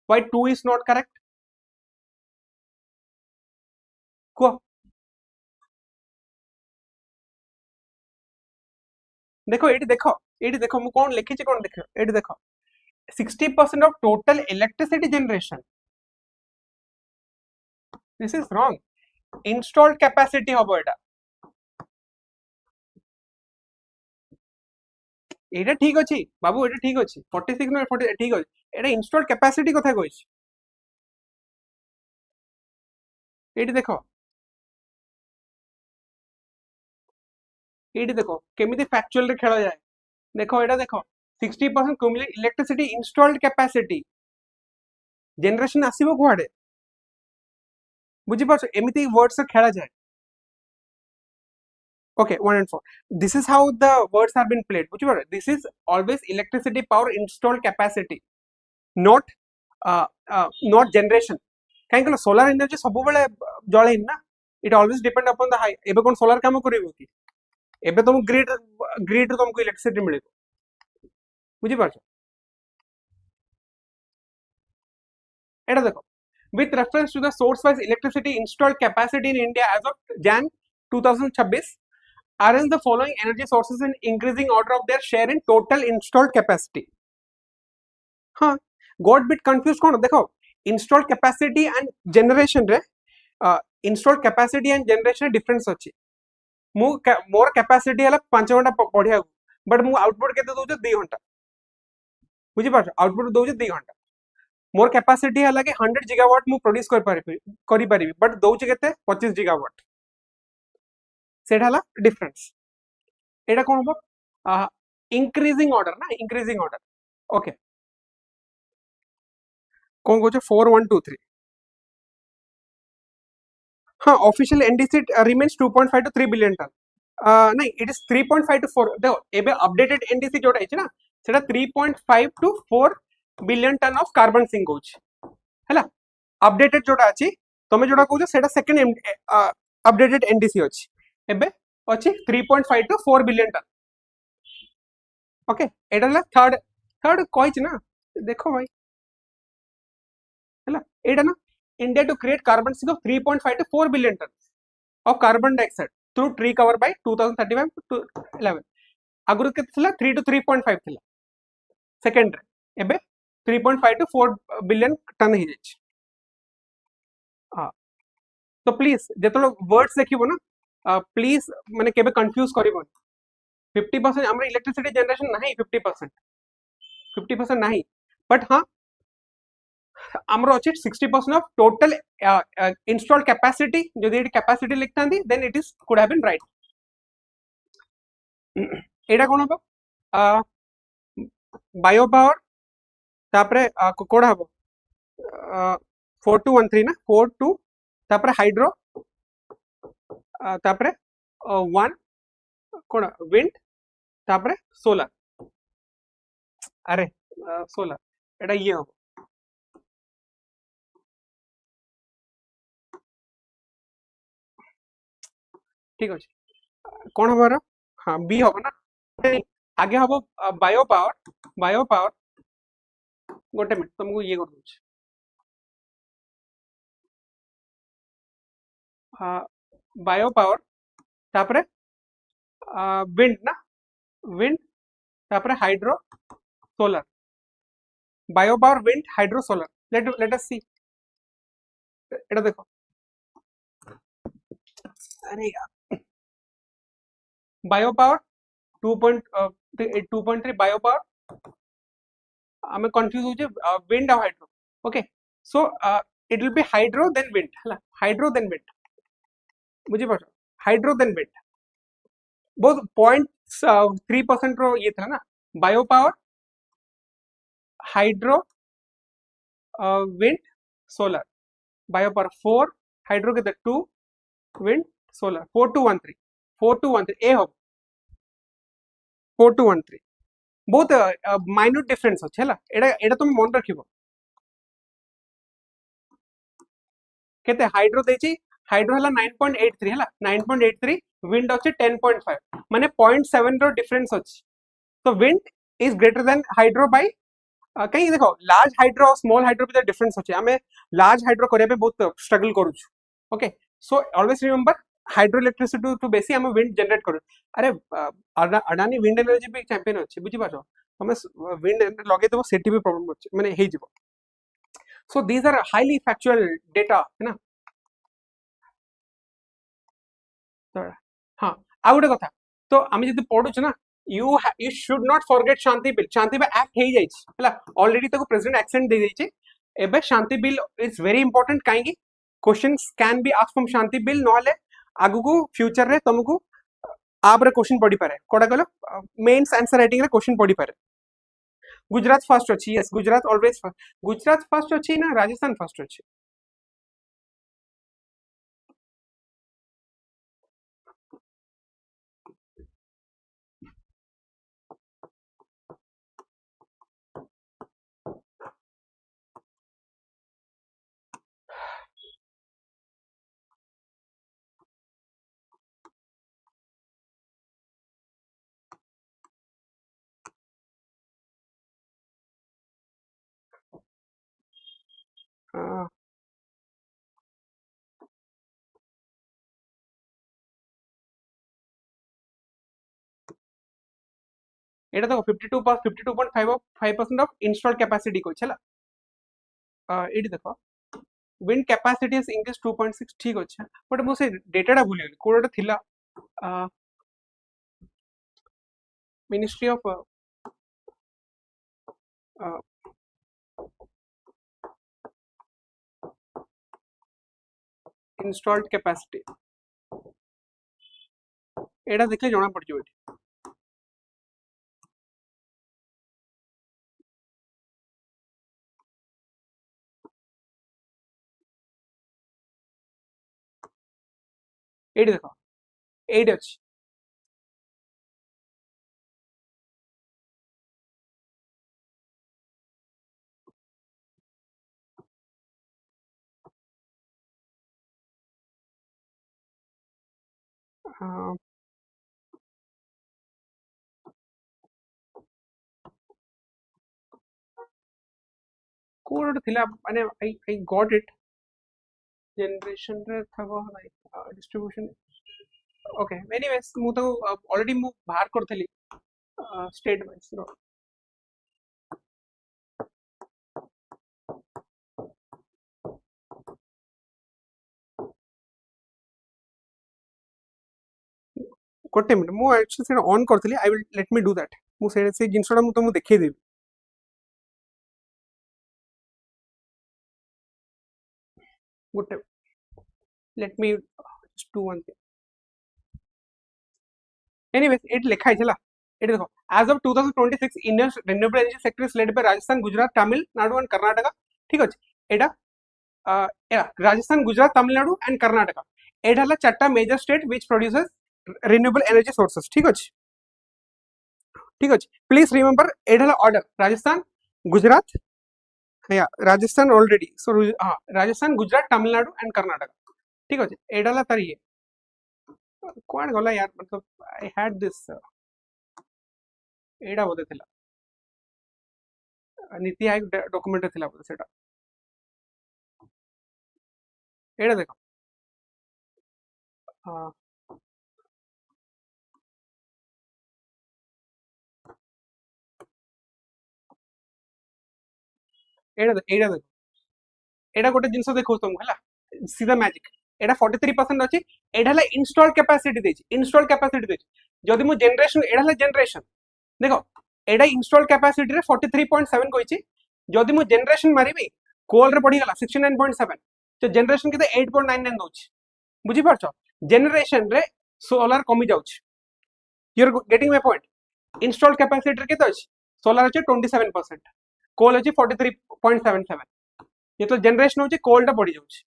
why 2 is not correct को देखो एटी देखो मु कोन लिखि छी कोन देखो एटी देखो 60% of total electricity generation. This is wrong. Installed capacity hobo eta एटा ठीक अछि बाबू एटा ठीक अछि 46 न 40 ठीक अछि एटा इंस्टॉल्ड कैपेसिटी कथा कहिछि एटी देखो केमिति फैक्चुअल रे खेला जाए देखो एटा देखो 60% cumulate electricity installed capacity generation आसीबो कुआडे बुझी पाछो एमिति वर्ड्स से खेला जाए okay 1 and 4 this is how the words have been played बुझी पाछो this is always electricity power installed capacity not not generation कहीं कहला सोलर एनर्जी सब बेले जळे ना it always depend upon the high एबे कोन सोलर काम करिवो कि एबे तुम ग्रिड तुमको इलेक्ट्रिसिटी मिलिबो बुझी पाछो एटा देखो with reference to the source wise electricity installed capacity in India as of Jan 2026 arrange the following energy sources in increasing order of their share in total installed capacity हाँ got bit confused कोन देखो installed capacity and generation रे installed capacity and generation difference अछि मु मोर capacity हला 5 घंटा पढिया but मु output केते दउछ 2 घंटा बुझी पाछ आउटपुट दउछ 2 घंटा मोर कैपेसिटी है कि 100 gigawatt मु प्रोड्यूस करि परिबी बट दउछ केते 25 gigawatt सेटा हला डिफरेंस एटा कोन हो इंक्रीजिंग ऑर्डर ना इंक्रीजिंग ऑर्डर ओके कोन कोछ 4123 हां official NDC remains 2.5 to 3 billion ton नहीं इट इज 3.5 to 4 देखो एबे अपडेटेड एनडीसी जोटा है ना सेटा 3.5 to 4 billion ton of carbon sink होछ हैला अपडेटेड जोटा अछि तमे जोटा कहू सेटा सेकंड अपडेटेड एनडीसी अछि एबे अछि 3.5 to 4 billion ton okay Etah La third कहै ना देखो भाई हैला एटा ना India to create carbon sink of 3.5 to 4 billion ton of carbon dioxide through tree cover by 2035 to 11 आगुर के थिला 3 to 3.5 थिला सेकंड रे एबे 3.5 to 4 बिलियन टन ही जाय हां तो प्लीज जेतलो वर्ड्स देखिबो ना प्लीज माने केबे कंफ्यूज करिबो 50% हमर इलेक्ट्रिसिटी जनरेशन नाही 50% नाही बट हां हमर अछि 60% ऑफ टोटल इंस्टॉल्ड कैपेसिटी जदि एटी कैपेसिटी लिखतांदी then it is could have been right एटा कोन हो बायो पावर तापरे कोडा हो 4213 ना 42 तापरे हाइड्रो तापरे 1 कोन विंड तापरे सोलर अरे सोलर एटा ये हो ठीक अछि कोन हबार हां बी हो ना आगे हम बायो पावर गोटे मिनट तुमको ये कर दूँ बायो पावर तापरे विंड ना विंड तापरे hydro solar bio power wind hydro solar let us see एटा देखो अरे यार बायो पावर 2.3 बायो पावर आमे कंफ्यूज हो जे विंड और hydro okay so it will be hydro then wind हला हाइड्रो देन विंड बुझी पाछो हाइड्रो देन विंड बहुत 0.3% रो ये था ना bio power hydro wind solar bio power 4 hydro के 2 विंड सोलर 4213 ए हो 4213 बहुत माइन्यूट डिफरेंस अछि हला एडा तुम मन रखिबो केते हाइड्रो देछि हाइड्रो हला 9.83 हला 9.83 विंड अछि 10.5 माने 0.7 रो डिफरेंस अछि तो wind is greater than hydro by कहीं देखो लार्ज हाइड्रो और स्मॉल हाइड्रो भी डिफरेंस अछि हमें लार्ज हाइड्रो करे पे बहुत स्ट्रगल करू okay so always remember hydro electricity टू बेसी हम विंड जनरेट करू अरे अडानी विंड एनर्जी भी चैंपियन अछि बुझी पाछो हमें विंड लगे देबो सेठी भी प्रॉब्लम अछि माने हे जिवो so these are highly factual data है ना हाँ आ गोटे कथा तो आम जब पढ़ुचे ना you should not forget Shanti Bill. Shanti Bill act हे जाइए हला already तो को president accent दे दीजिए एबे Shanti Bill is very important काहेंगी questions can be asked from Shanti Bill नॉले आगु को future रे तुमको आप रे question पढ़ी पारे कोड़ा कलो mains answer writing रे question पढ़ी पारे गुजरात first अच्छी yes Gujarat always first Gujarat first अच्छी ना राजस्थान first अच्छी এটা দেখো 52.5% of installed capacity কইছে হলা এটি দেখো wind capacity is increased 2.6 ঠিক আছে বট মো সে ডেটাটা ভুলি গলি কোডটা থিলা Ministry of installed capacity এটা দেখলে জনা পড়ছে এটি ଏଇଠି ଦେଖ ଏଇଠି ଅଛି କୋଡ ଥିଲା ମାନେ I got it generation ରେ ଥବ like distribution okay anyways ମୁଁ ତ already ମୁଁ ବାହାର କରିଥିଲି state wise ର ଗୋଟେ ମିନିଟ୍ ମୁଁ actually ସେଟା on କରିଥିଲି I will let me do that ମୁଁ ସେ ଜିନିଷଟା ମୁଁ ତମକୁ ଦେଖେଇ ଦେବି ଗୋଟେ let me just do one thing anyways it ଲେଖା ହେଇଥିଲା ଏଠି ଦେଖ as of 2026 Indian renewable energy sector is led by Rajasthan Gujarat Tamil Nadu and Karnataka ठीक ଅଛି एटा Rajasthan Gujarat Tamil Nadu and Karnataka एटा हला चारटा major state which produces renewable energy sources ठीक अछि please remember एटा हला order Rajasthan Gujarat yeah Rajasthan already so Rajasthan Gujarat Tamil Nadu and Karnataka ठीक अछि एटा हला तार ये कोन गला यार मतलब I had this एटा बोलते थिला नीति आयोग डॉक्यूमेंट थिला बोलते सेटा एटा देखो एटा देखो एटा गोटे जिंस देखो तुमको हला सीधा मैजिक एटा 43% अछि एटा हला इंस्टॉल कैपेसिटी देछि जदि मु जनरेशन एटा हला जनरेशन देखो एटा इंस्टॉल कैपेसिटी रे 43.7 कहिछि जदि मु जनरेशन मारिबी कोल रे पड़ी गला 69.7 तो जनरेशन केते 8.99 दोछि बुझी परछो जनरेशन रे सोलर कमी जाउछि you are getting my point install capacity रे केते अछि सोलर अछि 27% कोल अछि 43.77 ये तो जनरेशन होछि कोल टा पड़ी जाउछि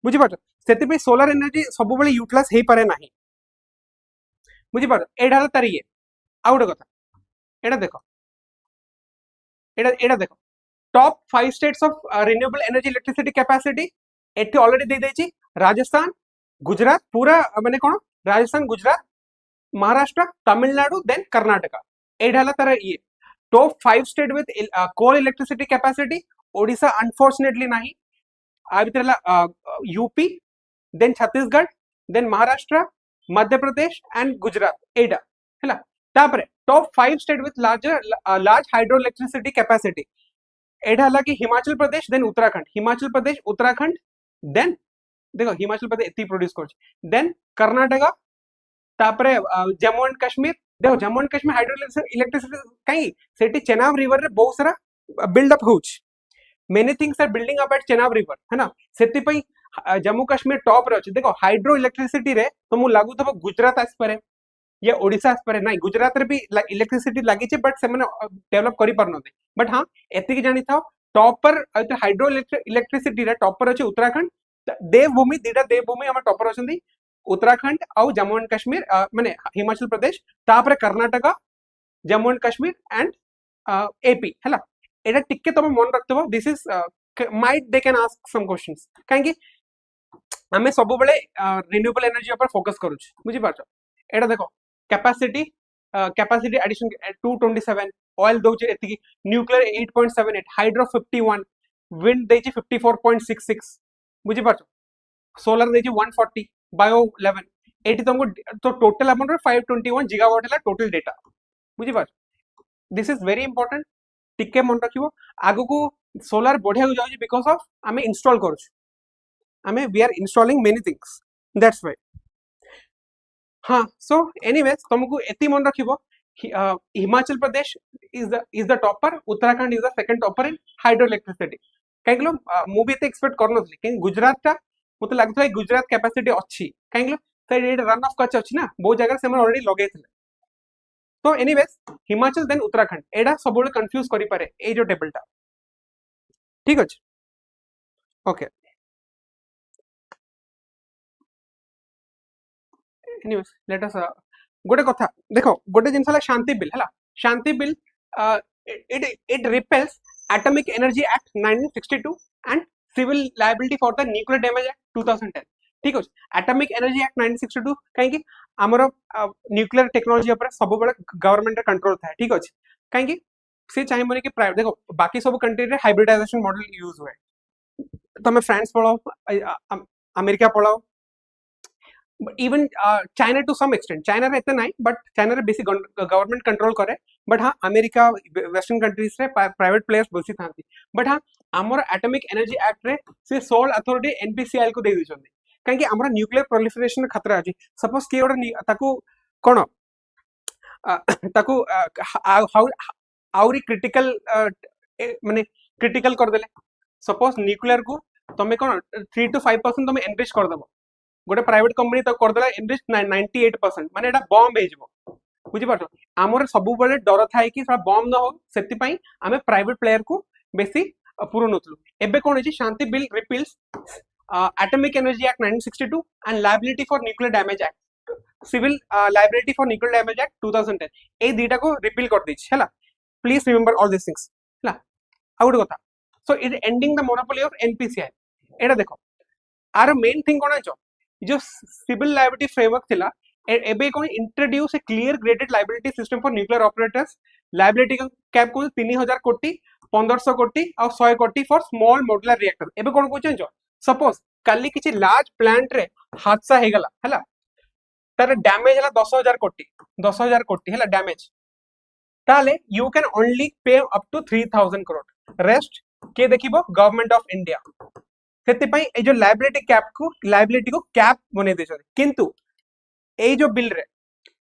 बुझी परछो सेति पे सोलर एनर्जी सब बेले यूटिलाइज हे पारे नाही बुझी परछो एडा तार ये आ गोटे कथा एडा देखो एडा देखो top 5 states of renewable energy electricity capacity एठी ऑलरेडी दे देछि राजस्थान गुजरात पूरा माने कोन राजस्थान गुजरात महाराष्ट्र तमिलनाडु देन कर्नाटका एडा हला तार ये top 5 state with coal electricity capacity Odisha unfortunately नाही आ भीतर UP then Chhattisgarh then Maharashtra Madhya Pradesh and Gujarat एडा हैला तापरे top 5 state with large hydro electricity capacity एडा हला कि हिमाचल प्रदेश देन उत्तराखंड देन देखो हिमाचल प्रदेश एती प्रोड्यूस करछ देन कर्नाटका तापरे जम्मू एंड कश्मीर देखो Jammu and Kashmir hydro electricity कहीं सेठी चेनाब रिवर रे बहुत सारा बिल्डअप होउछ many things are building up at Chenab river है ना सेति पई जम्मू काश्मीर टॉप रे अछि देखो हाइड्रो इलेक्ट्रिसिटी रे तो मु लागू थबो गुजरात आस पारे या ओडिशा आस पारे नाही गुजरात रे भी इलेक्ट्रिसिटी लागि छै बट से माने डेवलप करि परनते बट हां एतिक जानि थाओ टॉप पर हाइड्रो इलेक्ट्रिसिटी रे टॉप पर अछि उत्तराखंड देवभूमि दीटा देवभूमि हम टॉपर अछंदी उत्तराखंड आउ जम्मू एंड काश्मीर माने हिमाचल प्रदेश तापर Karnataka Jammu and Kashmir and AP हैला एटा टिके तम मन रखतबो this is might they can ask some questions काहे आमे सब बेले रिन्यूएबल एनर्जी ऊपर फोकस करूछ बुझी पाछो एटा देखो कैपेसिटी कैपेसिटी एडिशन 227 ऑयल दोचे एतिकी न्यूक्लियर 8.78 हाइड्रो 51 विंड देची 54.66 बुझी पाछो सोलर देची 140 बायो 11 एटी तुमको तो टोटल अमाउंट 521 गीगावाट है टोटल डेटा बुझी पाछो दिस इज वेरी इंपोर्टेंट टिके मन रखिबो आगु को सोलर बढ़िया जाउची बिकॉज ऑफ आमे इंस्टॉल करूछ आमे we are installing many things that's why हाँ सो एनीवेज तुमको एती मन रखिबो Himachal Pradesh is the topper Uttarakhand is the second topper in hydro electricity कहीं मु भी एक्सपेक्ट करनथली कहीं गुजरात टा मते लागथला गुजरात कैपेसिटी अछि कहीं रन ऑफ कच अछि ना बहुत जगह से ऑलरेडी लगे थे तो एनीवेज हिमाचल देन उत्तराखंड एडा सब कंफ्यूज करि पारे ए जो टेबलटा ठीक अछि ओके एनीवेज लेट अस गोटे कथा देखो गोटे जिनस शांति बिल है Shanti bill it repeals atomic energy act 1962 and civil liability for the nuclear damage act 2010 ठीक अछि एटॉमिक एनर्जी एक्ट 1962 कहीं आमर न्यूक्लियर टेक्नोलॉजी ऊपर सब बेले गवर्नमेंट कंट्रोल था ठीक अछि कहीं से चाहिए कि प्राइवेट देखो बाकी सब कंट्री रे हाइब्रिडाइजेशन मॉडल यूज हुए तमे फ्रांस पढ़ाओ अमेरिका पढ़ाओ even China to some extent China रे एते नाही बट चाइना रे बेसी गवर्नमेंट कंट्रोल करे बट हाँ अमेरिका वेस्टर्न कंट्रीज रे प्राइवेट प्लेयर्स बेसी थांती बट हाँ आमर एटॉमिक एनर्जी एक्ट रे से सोल अथॉरिटी एनपीसीआई को दे दिछंदी काहे कि हमरा न्यूक्लियर प्रोलिफरेशन खतरा अछि सपोज के ओडा ताकू कोन ताकू आउरी क्रिटिकल माने क्रिटिकल कर देले सपोज न्यूक्लियर को तमे कोन 3 to 5% तमे एनरिच कर देबो गोटे प्राइवेट कंपनी तो कर देला एनरिच 98% माने एटा बॉम्ब हे जबो बुझी पाछो हमर सब बेले डर थाए कि सा बॉम्ब न हो सेति पई हमें प्राइवेट प्लेयर को बेसी पूर्ण होतलु एबे कोन अछि Shanti bill repeals atomic energy act 1962 and liability for nuclear damage act civil liability for nuclear damage act 2010 ए दीटा को रिपील कर दैछि हला please remember all this things हला आउट कथा so it ending the monopoly of NPCI एटा देखो आर मेन थिंग कोन आछो जो सिविल लायबिलिटी फ्रेमवर्क थिला एबे कोन introduce a clear graded liability system for nuclear operators liability cap को 3000 कोटी 1500 कोटी और 100 कोटी फॉर स्मॉल मॉड्यूलर रिएक्टर एबे कोन को चेंज सपोज काली किछि लार्ज प्लांट रे हादसा हे गला हला तार डैमेज हला 10000 कोटी हला डैमेज ताले you can only pay up to 3000 crore rest के देखिबो गवर्नमेंट ऑफ इंडिया सेति पई ए जो लायबिलिटी को कैप बने दे छथि किंतु ए जो बिल रे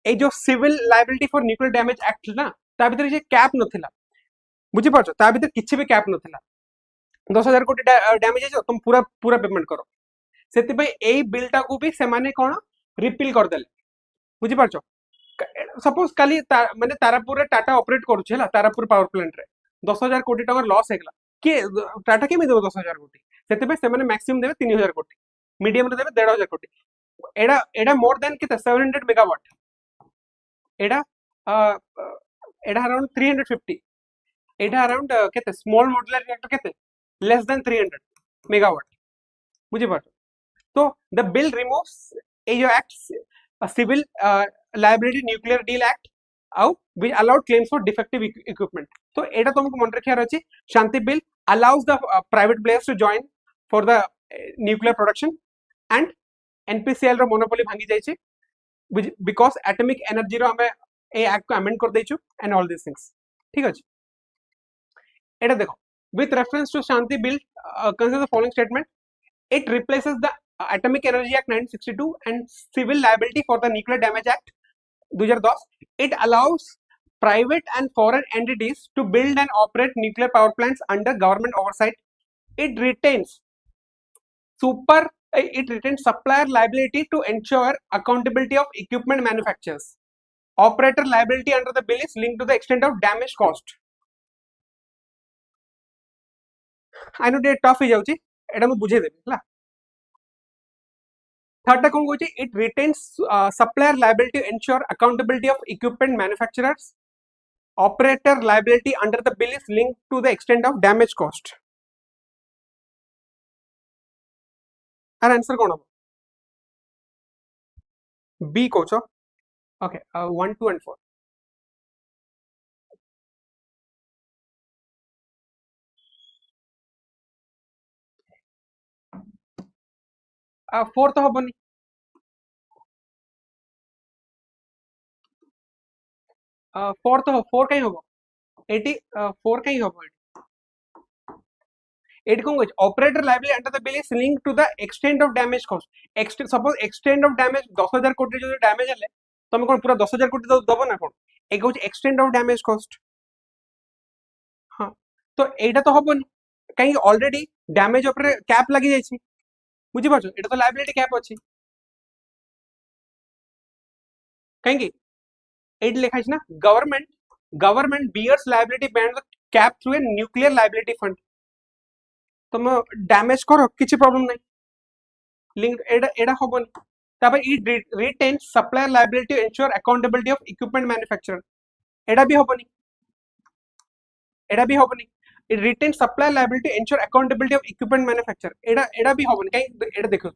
ए जो civil liability for nuclear damage act ना ता भीतर जे कैप नथिला बुझि पाछो ता भीतर किछि भी कैप नथिला 10000 कोटी डैमेज है तुम पूरा पूरा पेमेंट करो सेति पई ए बिलटा को भी से माने कोन रिपील कर देले बुझि पाछो सपोज काली माने तारापुर रे टाटा ऑपरेट करू छला तारापुर पावर प्लांट रे 10000 कोटी टका लॉस हेगला के टाटा के में देबो 10000 कोटी सेति पई से माने मैक्सिमम देबे 3000 कोटी मीडियम रे देबे 1500 कोटी एडा एडा मोर देन किते 700 मेगावाट एडा अराउंड 350 एडा अराउंड केते स्मॉल मॉड्यूलर रिएक्टर केते लेस देन 300 मेगावाट बुझी पाछो तो द बिल रिमूव्स ए जो act civil liability nuclear deal act आउ which allowed claims for defective equipment तो एटा तुमको मन रखियार अछि Shanti bill allows the private players to join for the nuclear production and NPCL रो मोनोपोली भांगी जाय छै because atomic energy रो हमें ए एक्ट को अमेंड कर दैछु and all these things ठीक अछि एटा देखो with reference to Shanti Bill consider the following statement it replaces the Atomic Energy Act 1962 and Civil Liability for the Nuclear Damage Act 2010 it allows private and foreign entities to build and operate nuclear power plants under government oversight. It retains supplier liability to ensure accountability of equipment manufacturers. Operator liability under the bill is linked to the extent of damage caused. I know it tough ହେଇଯାଉଛି ଏଟା ମୁଁ ବୁଝେଇ ଦେବି ହେଲା third कौन कहूँ it retains supplier liability to ensure accountability of equipment manufacturers. Operator liability under the bill is linked to the extent of damage caused. Our answer कौन होगा B कोचो okay 1 2 and 4 4 तो हबनी 4 तो 4 कहीं होगा 80 4 कहीं होगा it कौन कहूँ operator liability under the bill is linked to the extent of damage caused. Suppose extent of damage 10,000 कोटी जो damage है तुम कौन पूरा 10,000 कोटी तो दबो ना कौन एक कहूँ extent of damage caused. हाँ तो एटा तो हबनी कहीं ऑलरेडी डैमेज ऊपर कैप लगी जाइछि बुझि पाछो एटा तो लायबिलिटी कैप अछि कहीं एट लिखा है ना government bears liability band cap through a nuclear liability fund तुम डैमेज करो किछि प्रॉब्लम नहीं लिंक एडा हबन तब it retain supplier liability to ensure accountability of equipment manufacturer एडा भी हबनी it retain supplier liability to ensure accountability of equipment manufacturer एडा भी हबनी कहीं एडा देखो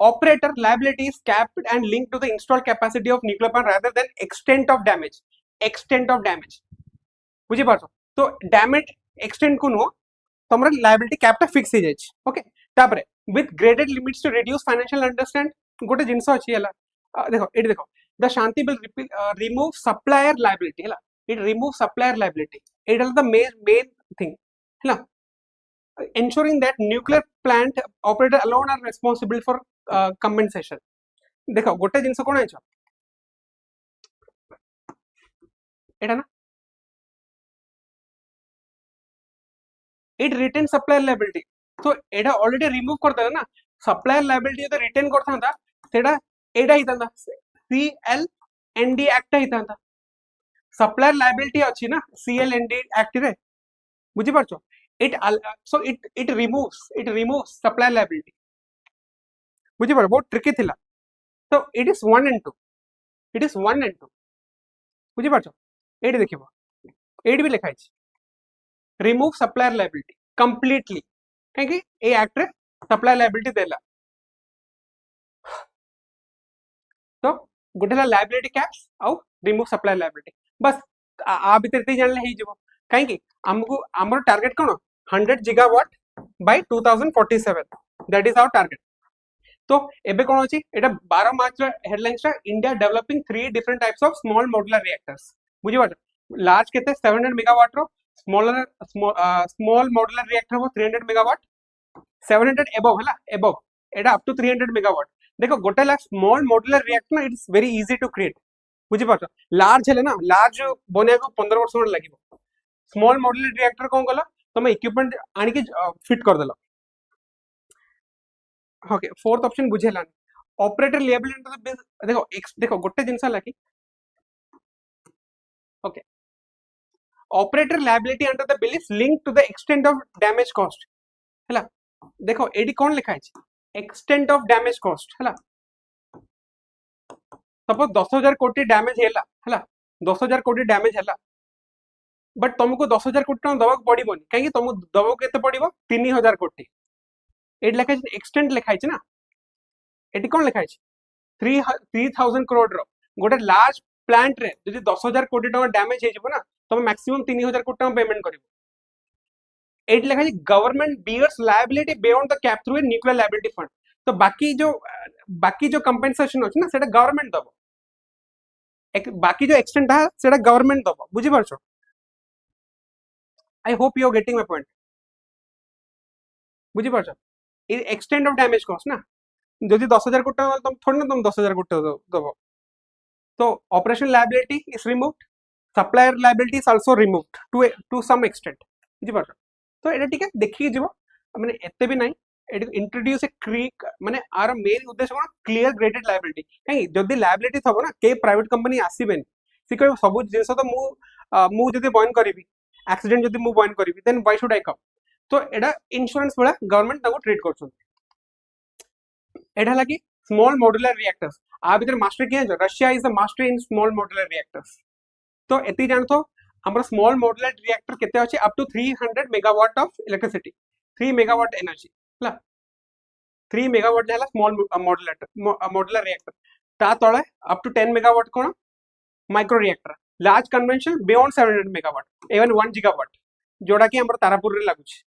operator liability is capped and linked to the installed capacity of nuclear plant rather than extent of damage बुझी पाछ तो डैमेज एक्सटेंट को नो तमरा लायबिलिटी कैप ता फिक्स हो जाय ओके तापरे with graded limits to reduce financial understand गोटे जिंस अछि हला देखो the Shanti bill remove supplier liability हला it remove supplier liability it is the main thing हला ensuring that nuclear plant operator alone are responsible for compensation. देखो गोटे जिंस कोन आइछ एटा ना it retains supplier liability तो एटा ऑलरेडी रिमूव कर देला ना सप्लायर लायबिलिटी तो रिटेन करथांदा सेटा एटा हितांदा CL ND एक्ट हितांदा सप्लायर लायबिलिटी अछि ना CL ND एक्ट रे बुझी परछो it removes supplier liability बुझी पर बहुत ट्रिकी थिला तो it is 1 and 2 बुझी परछो एडी देखिबो एडी भी लिखा अछि remove supplier liability completely कहीं ए एक्ट रे supplier liability देला तो गुटेला liability caps आउ remove supplier liability बस आ भीतर ते जानले हे जबो कहीं हमको हमर target cone 100 gigawatt by 2047 that is our target तो एबे कोन अछि एटा 12 मार्च हेडलाइंस रा India developing 3 different types of small modular reactors बुझी बात लार्ज केते 700 मेगावाट रो स्मॉल मॉड्यूलर रिएक्टर हो 300 मेगावाट 700 एबव हला एबव एटा अप टू 300 मेगावाट देखो गोटे लाख स्मॉल मॉड्यूलर रिएक्टर ना it is very easy to create बुझी पाछ लार्ज हेले ना लार्ज बनिया को 15 वर्ष मन लागिवो स्मॉल मॉड्यूलर रिएक्टर कोन गला तुम इक्विपमेंट आनी के फिट कर देला ओके फोर्थ ऑप्शन बुझेला operator liability under the bill देखो गोटे जिंस लाकी okay operator liability under the bill is linked to the extent of damage cost हला देखो एडी कोन लिखा है एक्सटेंट ऑफ डैमेज कॉस्ट हला सपोज 10,000 कोटी डैमेज हला 10,000 कोटी डैमेज हला बट तुमको 10,000 कोटी टका दबाक पड़िबोनी काहे तुमको दबाक केते पड़िबो 3,000 कोटी एड लिखा है एक्सटेंट लिखा है ना एटी कोन लिखा है 3,000 करोड़ रो गोटे लार्ज प्लांट रे जदि 10,000 कोटी टका डैमेज हे जिवो ना तुम मैक्सिमम 3,000 कोटी टका पेमेंट करिवो एट लिखा है government bears liability beyond the cap through a nuclear liability fund तो बाकी जो बाकी जो कंपेनसेशन अछि ना सेटा गवर्नमेंट दबो बाकी जो एक्सटेंट है सेटा गवर्नमेंट दबो बुझी परछो I hope you are getting my point बुझी परछो इ एक्सटेंट ऑफ डैमेज कॉस्ट ना जदि 10,000 कोटी तुम थोड़ी ना तुम 10,000 कोटी दबो तो operation liability is removed supplier liability is also removed to some extent बुझी परछो तो एटा ठीक है देखि जीवो माने एते भी नहीं इंट्रोड्यूस ए क्रिक माने आर मेन उद्देश्य कोन क्लियर ग्रेडेड लायबिलिटी कहीं जदि लायबिलिटी थबो ना के प्राइवेट कंपनी आसीबेन सी कह सब जिंस तो मु जदि बॉइन करिवि एक्सीडेंट जदि मु बॉइन करिवि देन व्हाई शुड आई कम तो एटा इंश्योरेंस वाला गवर्नमेंट ताको ट्रीट करछन एटा लगी स्मॉल मॉड्यूलर रिएक्टर्स आ भीतर मास्टर किया जो Russia is the master in small modular reactors तो एती जानतो हमर स्मॉल मॉड्यूलर रिएक्टर केते अछि up to 300 megawatt of electricity 3 megawatt energy हला 3 मेगावाट हला स्मॉल मॉड्यूलर रिएक्टर ता तळे अप टू 10 मेगावाट कोन micro reactor large conventional beyond 700 megawatt even 1 gigawatt जोड़ा कि हमर तारापुर रे लागु छी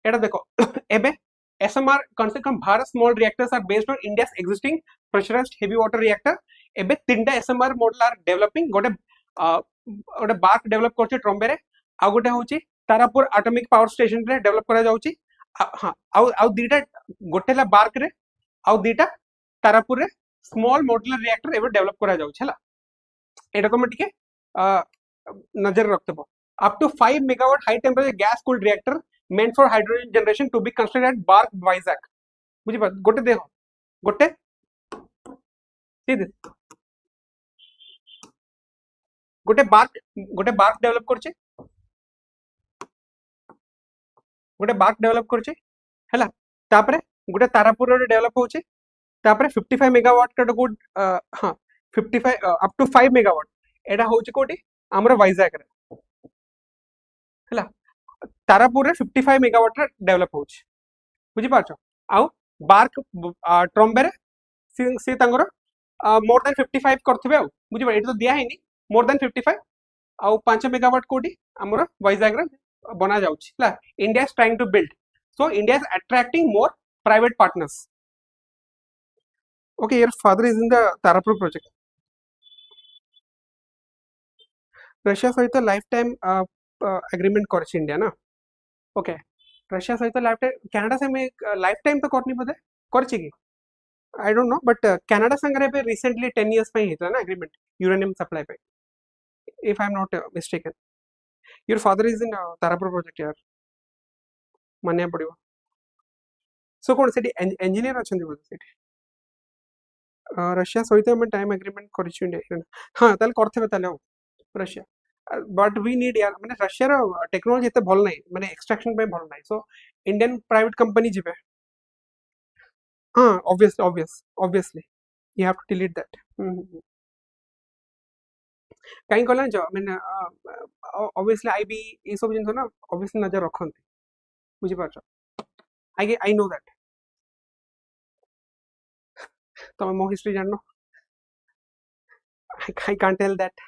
एटा देखो एबे SMR concept of Bharat small reactors are based on India's existing pressurized heavy water reactor एबे तीनटा SMR मॉडल आर डेवलपिंग गोटे बार्क डेवलप करछे ट्रम्बे रे आ गोटे होची तारापुर एटॉमिक पावर स्टेशन रे डेवलप करा जाउची हां आ दीटा गोटेला बार्क रे आ दीटा तारापुर रे स्मॉल मॉड्यूलर रिएक्टर एबे डेवलप करा जाउछ हला एटा तुम टिके नजर रखतबो up to 5 megawatt high temperature gas cooled reactor meant for hydrogen generation to be constructed at Bark Vizag बुझी बात गोटे देखो गोटे गोटे बार्क डेवलप करछे गोटे बार्क डेवलप करछे हैला तापरे गोटे तारापुर रे डेवलप होचे तापरे 55 मेगावाट का गुड हां 55 अप टू 5 मेगावाट एडा होचे कोटी हमरा वाइजाग रे हैला तारापुर रे 55 मेगावाट रे डेवलप होचे बुझी पाछो आउ बार्क ट्रम्बे रे सी तांगर मोर देन 55 करथिबे आउ बुझी एटा तो दिया हैनी मोर देन 55 आउ 5 मेगावाट कोटी हमरा वाइजाग रे बना जाउछि ला India is trying to build so India is attracting more private partners okay your father is in the Tarapur project Russia सहित लाइफ टाइम एग्रीमेंट करछि इंडिया ना ओके रशिया सहित लाइफ टाइम कनाडा से मैं लाइफ टाइम तो करनी बोधे करछि की I don't know but Canada संगरे पे रिसेंटली 10 इयर्स पे हिता ना एग्रीमेंट यूरेनियम सप्लाई पे if I am not mistaken your father is in Tarapur project यार मानिया पड़िबो सो कोन सेठी इंजीनियर अछंती बोधे सेठी रशिया सहित मैं टाइम एग्रीमेंट करछि इंडिया हां ताल करथबे ताले रशिया बट वी नीड यार माने रशिया रो टेक्नोलॉजी एते भल नै माने एक्सट्रैक्शन पे भल नै सो इंडियन प्राइवेट कंपनी जिबे हां obviously you have to delete that काई कहला जो माने ऑब्वियसली आई बी ई सब जिन ना ऑब्वियसली नजर रखंती बुझी पाछो आई नो दैट तमे मो हिस्ट्री जाननो I can't tell that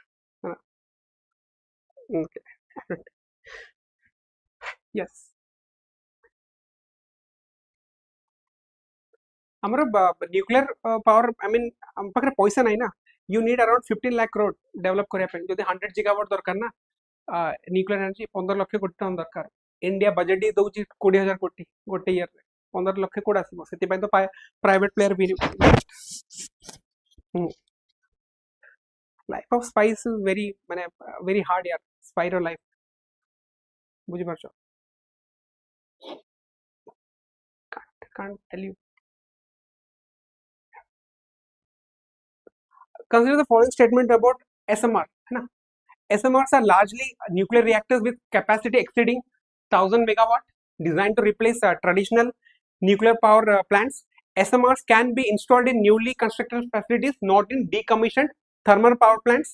okay yes हमर न्यूक्लियर पावर आई मीन हम पकरे पैसा नहीं ना you need around 15 lakh crore develop करिया पे जदि 100 गीगावाट दरकार ना न्यूक्लियर एनर्जी 15 लाख कोटी टन दरकार इंडिया बजेट ही दउची 20,000 कोटी गोटे ईयर रे 15 लाख कोड आसीबो सेति पय तो प्राइवेट प्लेयर भी life of spice is very माने वेरी हार्ड यार स्पाइरो लाइफ बुझी पाछो can't tell you consider the following statement about SMR है ना SMRs are largely nuclear reactors with capacity exceeding 1000 megawatt designed to replace traditional nuclear power plants SMRs can be installed in newly constructed facilities not in decommissioned thermal power plants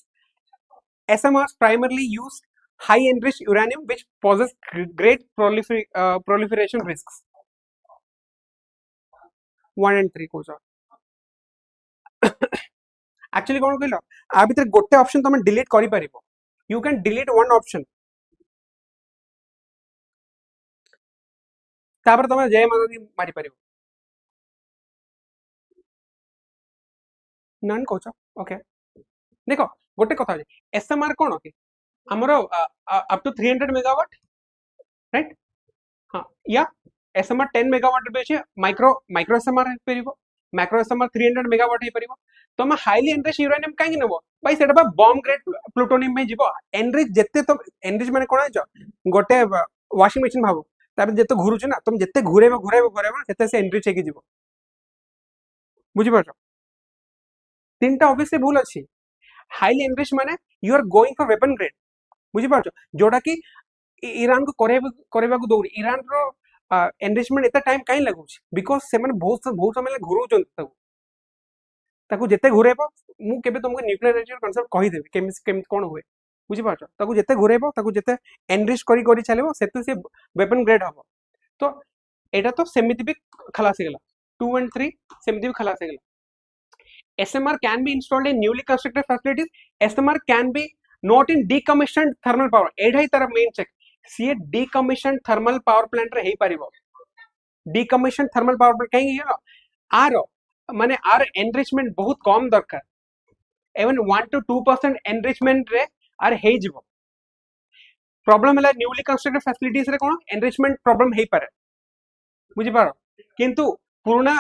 SMRs primarily use high enriched uranium which poses great proliferation risks 1 and 3 को actually कौन कहल आ भीतर गोटे option तुम delete करि परिबो you can delete one option तापर तुम जय माता दी मारी परिबो नन कौच ओके देख गोटे कथा एसएमआर कौन कि आमर अप टू 300 मेगावाट राइट हाँ या एसएमआर 10 मेगावाट भी अच्छे माइक्रो माइक्रो एसएमआर हो मैक्रो एसएमआर 300 मेगावाट हो पारिबो तो हम हाईली एनरिच यूरेनियम काहे नबो भाई सेटा बा बॉम्ब ग्रेड प्लूटोनियम में जीवो एनरिच जेते तो एनरिच माने कोन आछो गोटे वाशिंग मशीन भाबो तापर जेते घुरुछ ना तुम जेते घुरेबो घुरेबो घुरेबो सेते से एनरिच हेकी जीवो बुझी पाछो तीनटा ऑब्वियसली भूल अछि हाईली एनरिच माने you are going for weapon grade बुझी पाछो जोटा कि ईरान को करेबा को दौरी ईरान रो एनरिचमेंट एता टाइम काई लागुछ बिकॉज़ से माने बहुत समय घुरुचन ताकू जेते घुरेबो मु केबे तुमको न्यूक्लियर एनर्जी कांसेप्ट कहि देबी केम कोन हुए बुझी पाछो ताकू जेते घुरेबो ताकू जेते एनरिच करी चलेबो सेते से वेपन ग्रेड हबो तो एटा तो सेमिति भी खलास गेला 2 and 3 सेमिति भी खलास गेला SMR can be installed in newly constructed facilities. SMR can be not in decommissioned thermal power. एढ़ा ही तरह main check. सी decommissioned thermal power plant रे ही परिबो. Decommissioned thermal power plant कहीं ये आरो माने आर enrichment बहुत कम दरकार. Even 1 to 2% enrichment रे are हे जिवो. Problem है newly constructed facilities रे कौन enrichment problem है ही पारे. बुझी पारो. किंतु पुराना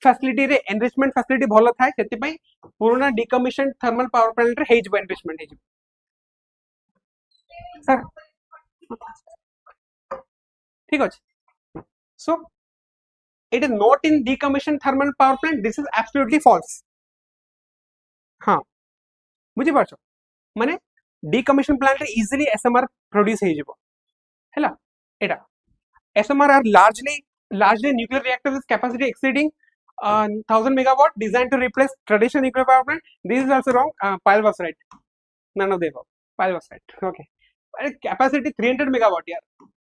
फैसिलिटी रे एनरिचमेंट फैसिलिटी भलो थाए सेति पई पुराना डिकमिशन थर्मल पावर प्लांट रे हेज एनरिचमेंट हेज सर ठीक अछि so it is not in decommission thermal power plant this is absolutely false हां बुझी पाछो माने डिकमिशन प्लांट रे इजीली एसएमआर प्रोड्यूस हे जिवो हैला एटा SMR are largely nuclear reactors with capacity exceeding 1000 megawatt designed to replace traditional nuclear power plant. This is also wrong. Pile was right. None of the above. Pile was right. Okay. Capacity 300 megawatt यार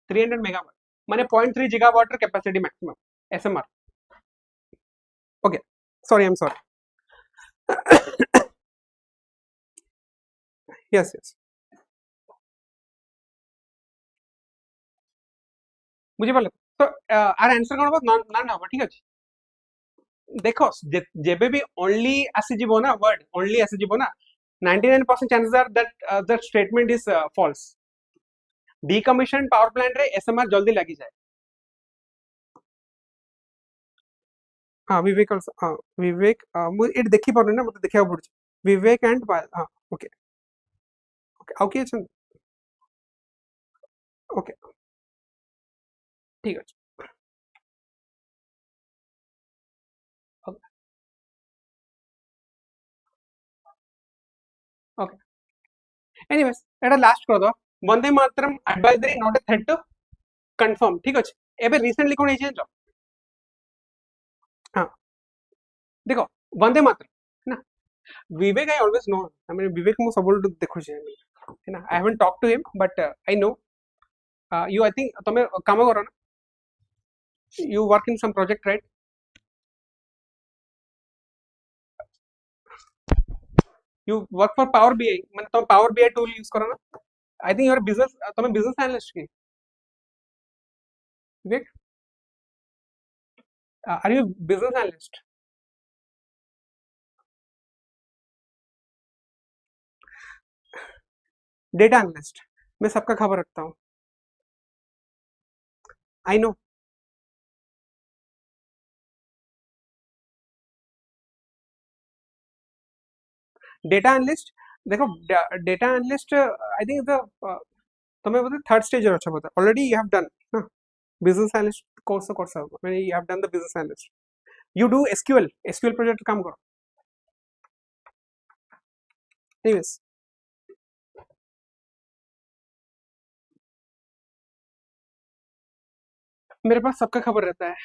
300 megawatt माने 0.3 gigawatt capacity maximum SMR. Okay. Sorry, I'm sorry. yes. बुझी पाले तो are answer कोन बस none हबो ठीक अछि देखो जेबे भी ओनली आसी जीवो ना वर्ड ओनली आसी जीवो ना 99% chances are that that statement is false decommissioned power plant रे SMR जल्दी लगी जाए हाँ विवेक हाँ विवेक मुझे एट देखी पारे ना मतलब देखिया पड़छ विवेक एंड हाँ ओके ओके ओके छन ओके ठीक अछि ओके एनीवेज एटा लास्ट कर दो Vande Mataram advisory not a threat to confirm ठीक अछि एबे रिसेंटली कोन हेजे जो हाँ देखो वंदे मातरम ना Vivek I always no I mean Vivek मु सबल देखु छै है ना I haven't talk to him but I know you I think तमे काम करो ना you work in some project right you work for power bi মানে তুমি power bi tool use করো না I think you are business তুমি business analyst কি Vivek are you a business analyst data analyst मैं सबका खबर रखता हूँ I know data analyst देखो data analyst I think the तुम्हें बोलते थर्ड स्टेज अच्छा बोलता already you have done business analyst course मैंने you have done the business analyst you do SQL project काम करो एनीवेज मेरे पास सबका खबर रहता है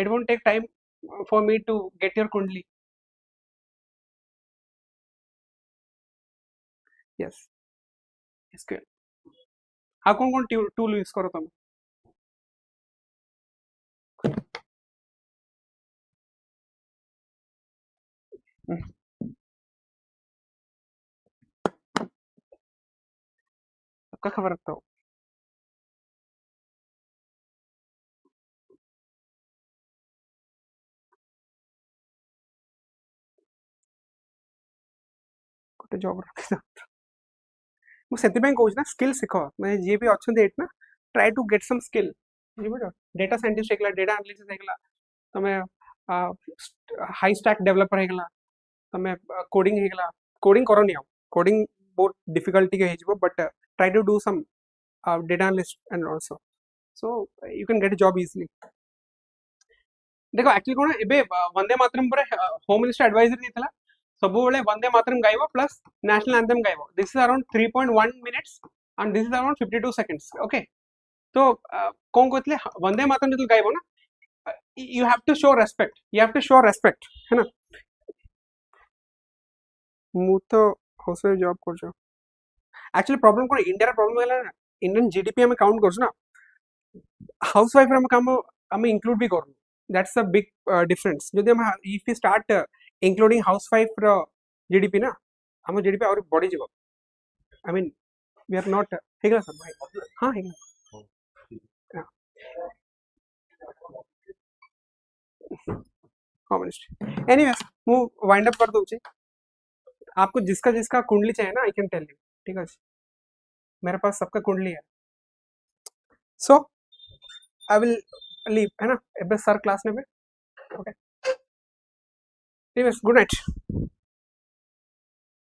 it won't take time for me to get your kundli yes SQL ଆଉ କଣ କଣ ଟୁଲ ୟୁଜ କର ତମେ सबका खबर रखता हूँ गोटे जॉब रखी मुझे कहूँ ना स्किल शिख मैं जी भी अच्छा ना try to get some skill बुझ डेटा साइंटिस्ट होगा डेटा एनालिसिस होगा तुम हाई स्टैक डेवलपर होगा तुम कोडिंग होगा कोडिंग करनी आ कोडिंग बहुत डिफिकल्ट हो but try to do some data analyst and also so you can get job easily देखो एक्चुअली कौन ए वंदे मातरम पर होम मिनिस्टर एडवाइजर नहीं था सब वंदे मातरम गाइब प्लस नेशनल एंथम गाइब this is around 3.1 minutes and this is around 52 seconds okay तो कौन कहते वंदे मातरम जो गाइब ना you have to show respect है ना मु तो हाउस वाइफ जॉब कर एक्चुअली प्रॉब्लम कौन इंडिया प्रॉब्लम है इंडियन जीडीपी हम काउंट कर ना हाउस वाइफ हम काम हम इंक्लूड भी करूँ दैट्स अ बिग डिफरेंस जो हम if you start including housewife रो जीडीपी ना हम जीडीपी और बढ़ी जीवो I mean we are not हेगा सर भाई हां हेगा कम्युनिस्ट एनीवेज मु वाइंड अप कर दूची आपको जिसका जिसका कुंडली चाहिए ना आई कैन टेल यू ठीक है मेरे पास सबका कुंडली है सो आई विल लीव है ना एबे सर क्लास में ओके एनीवेज गुड नाइट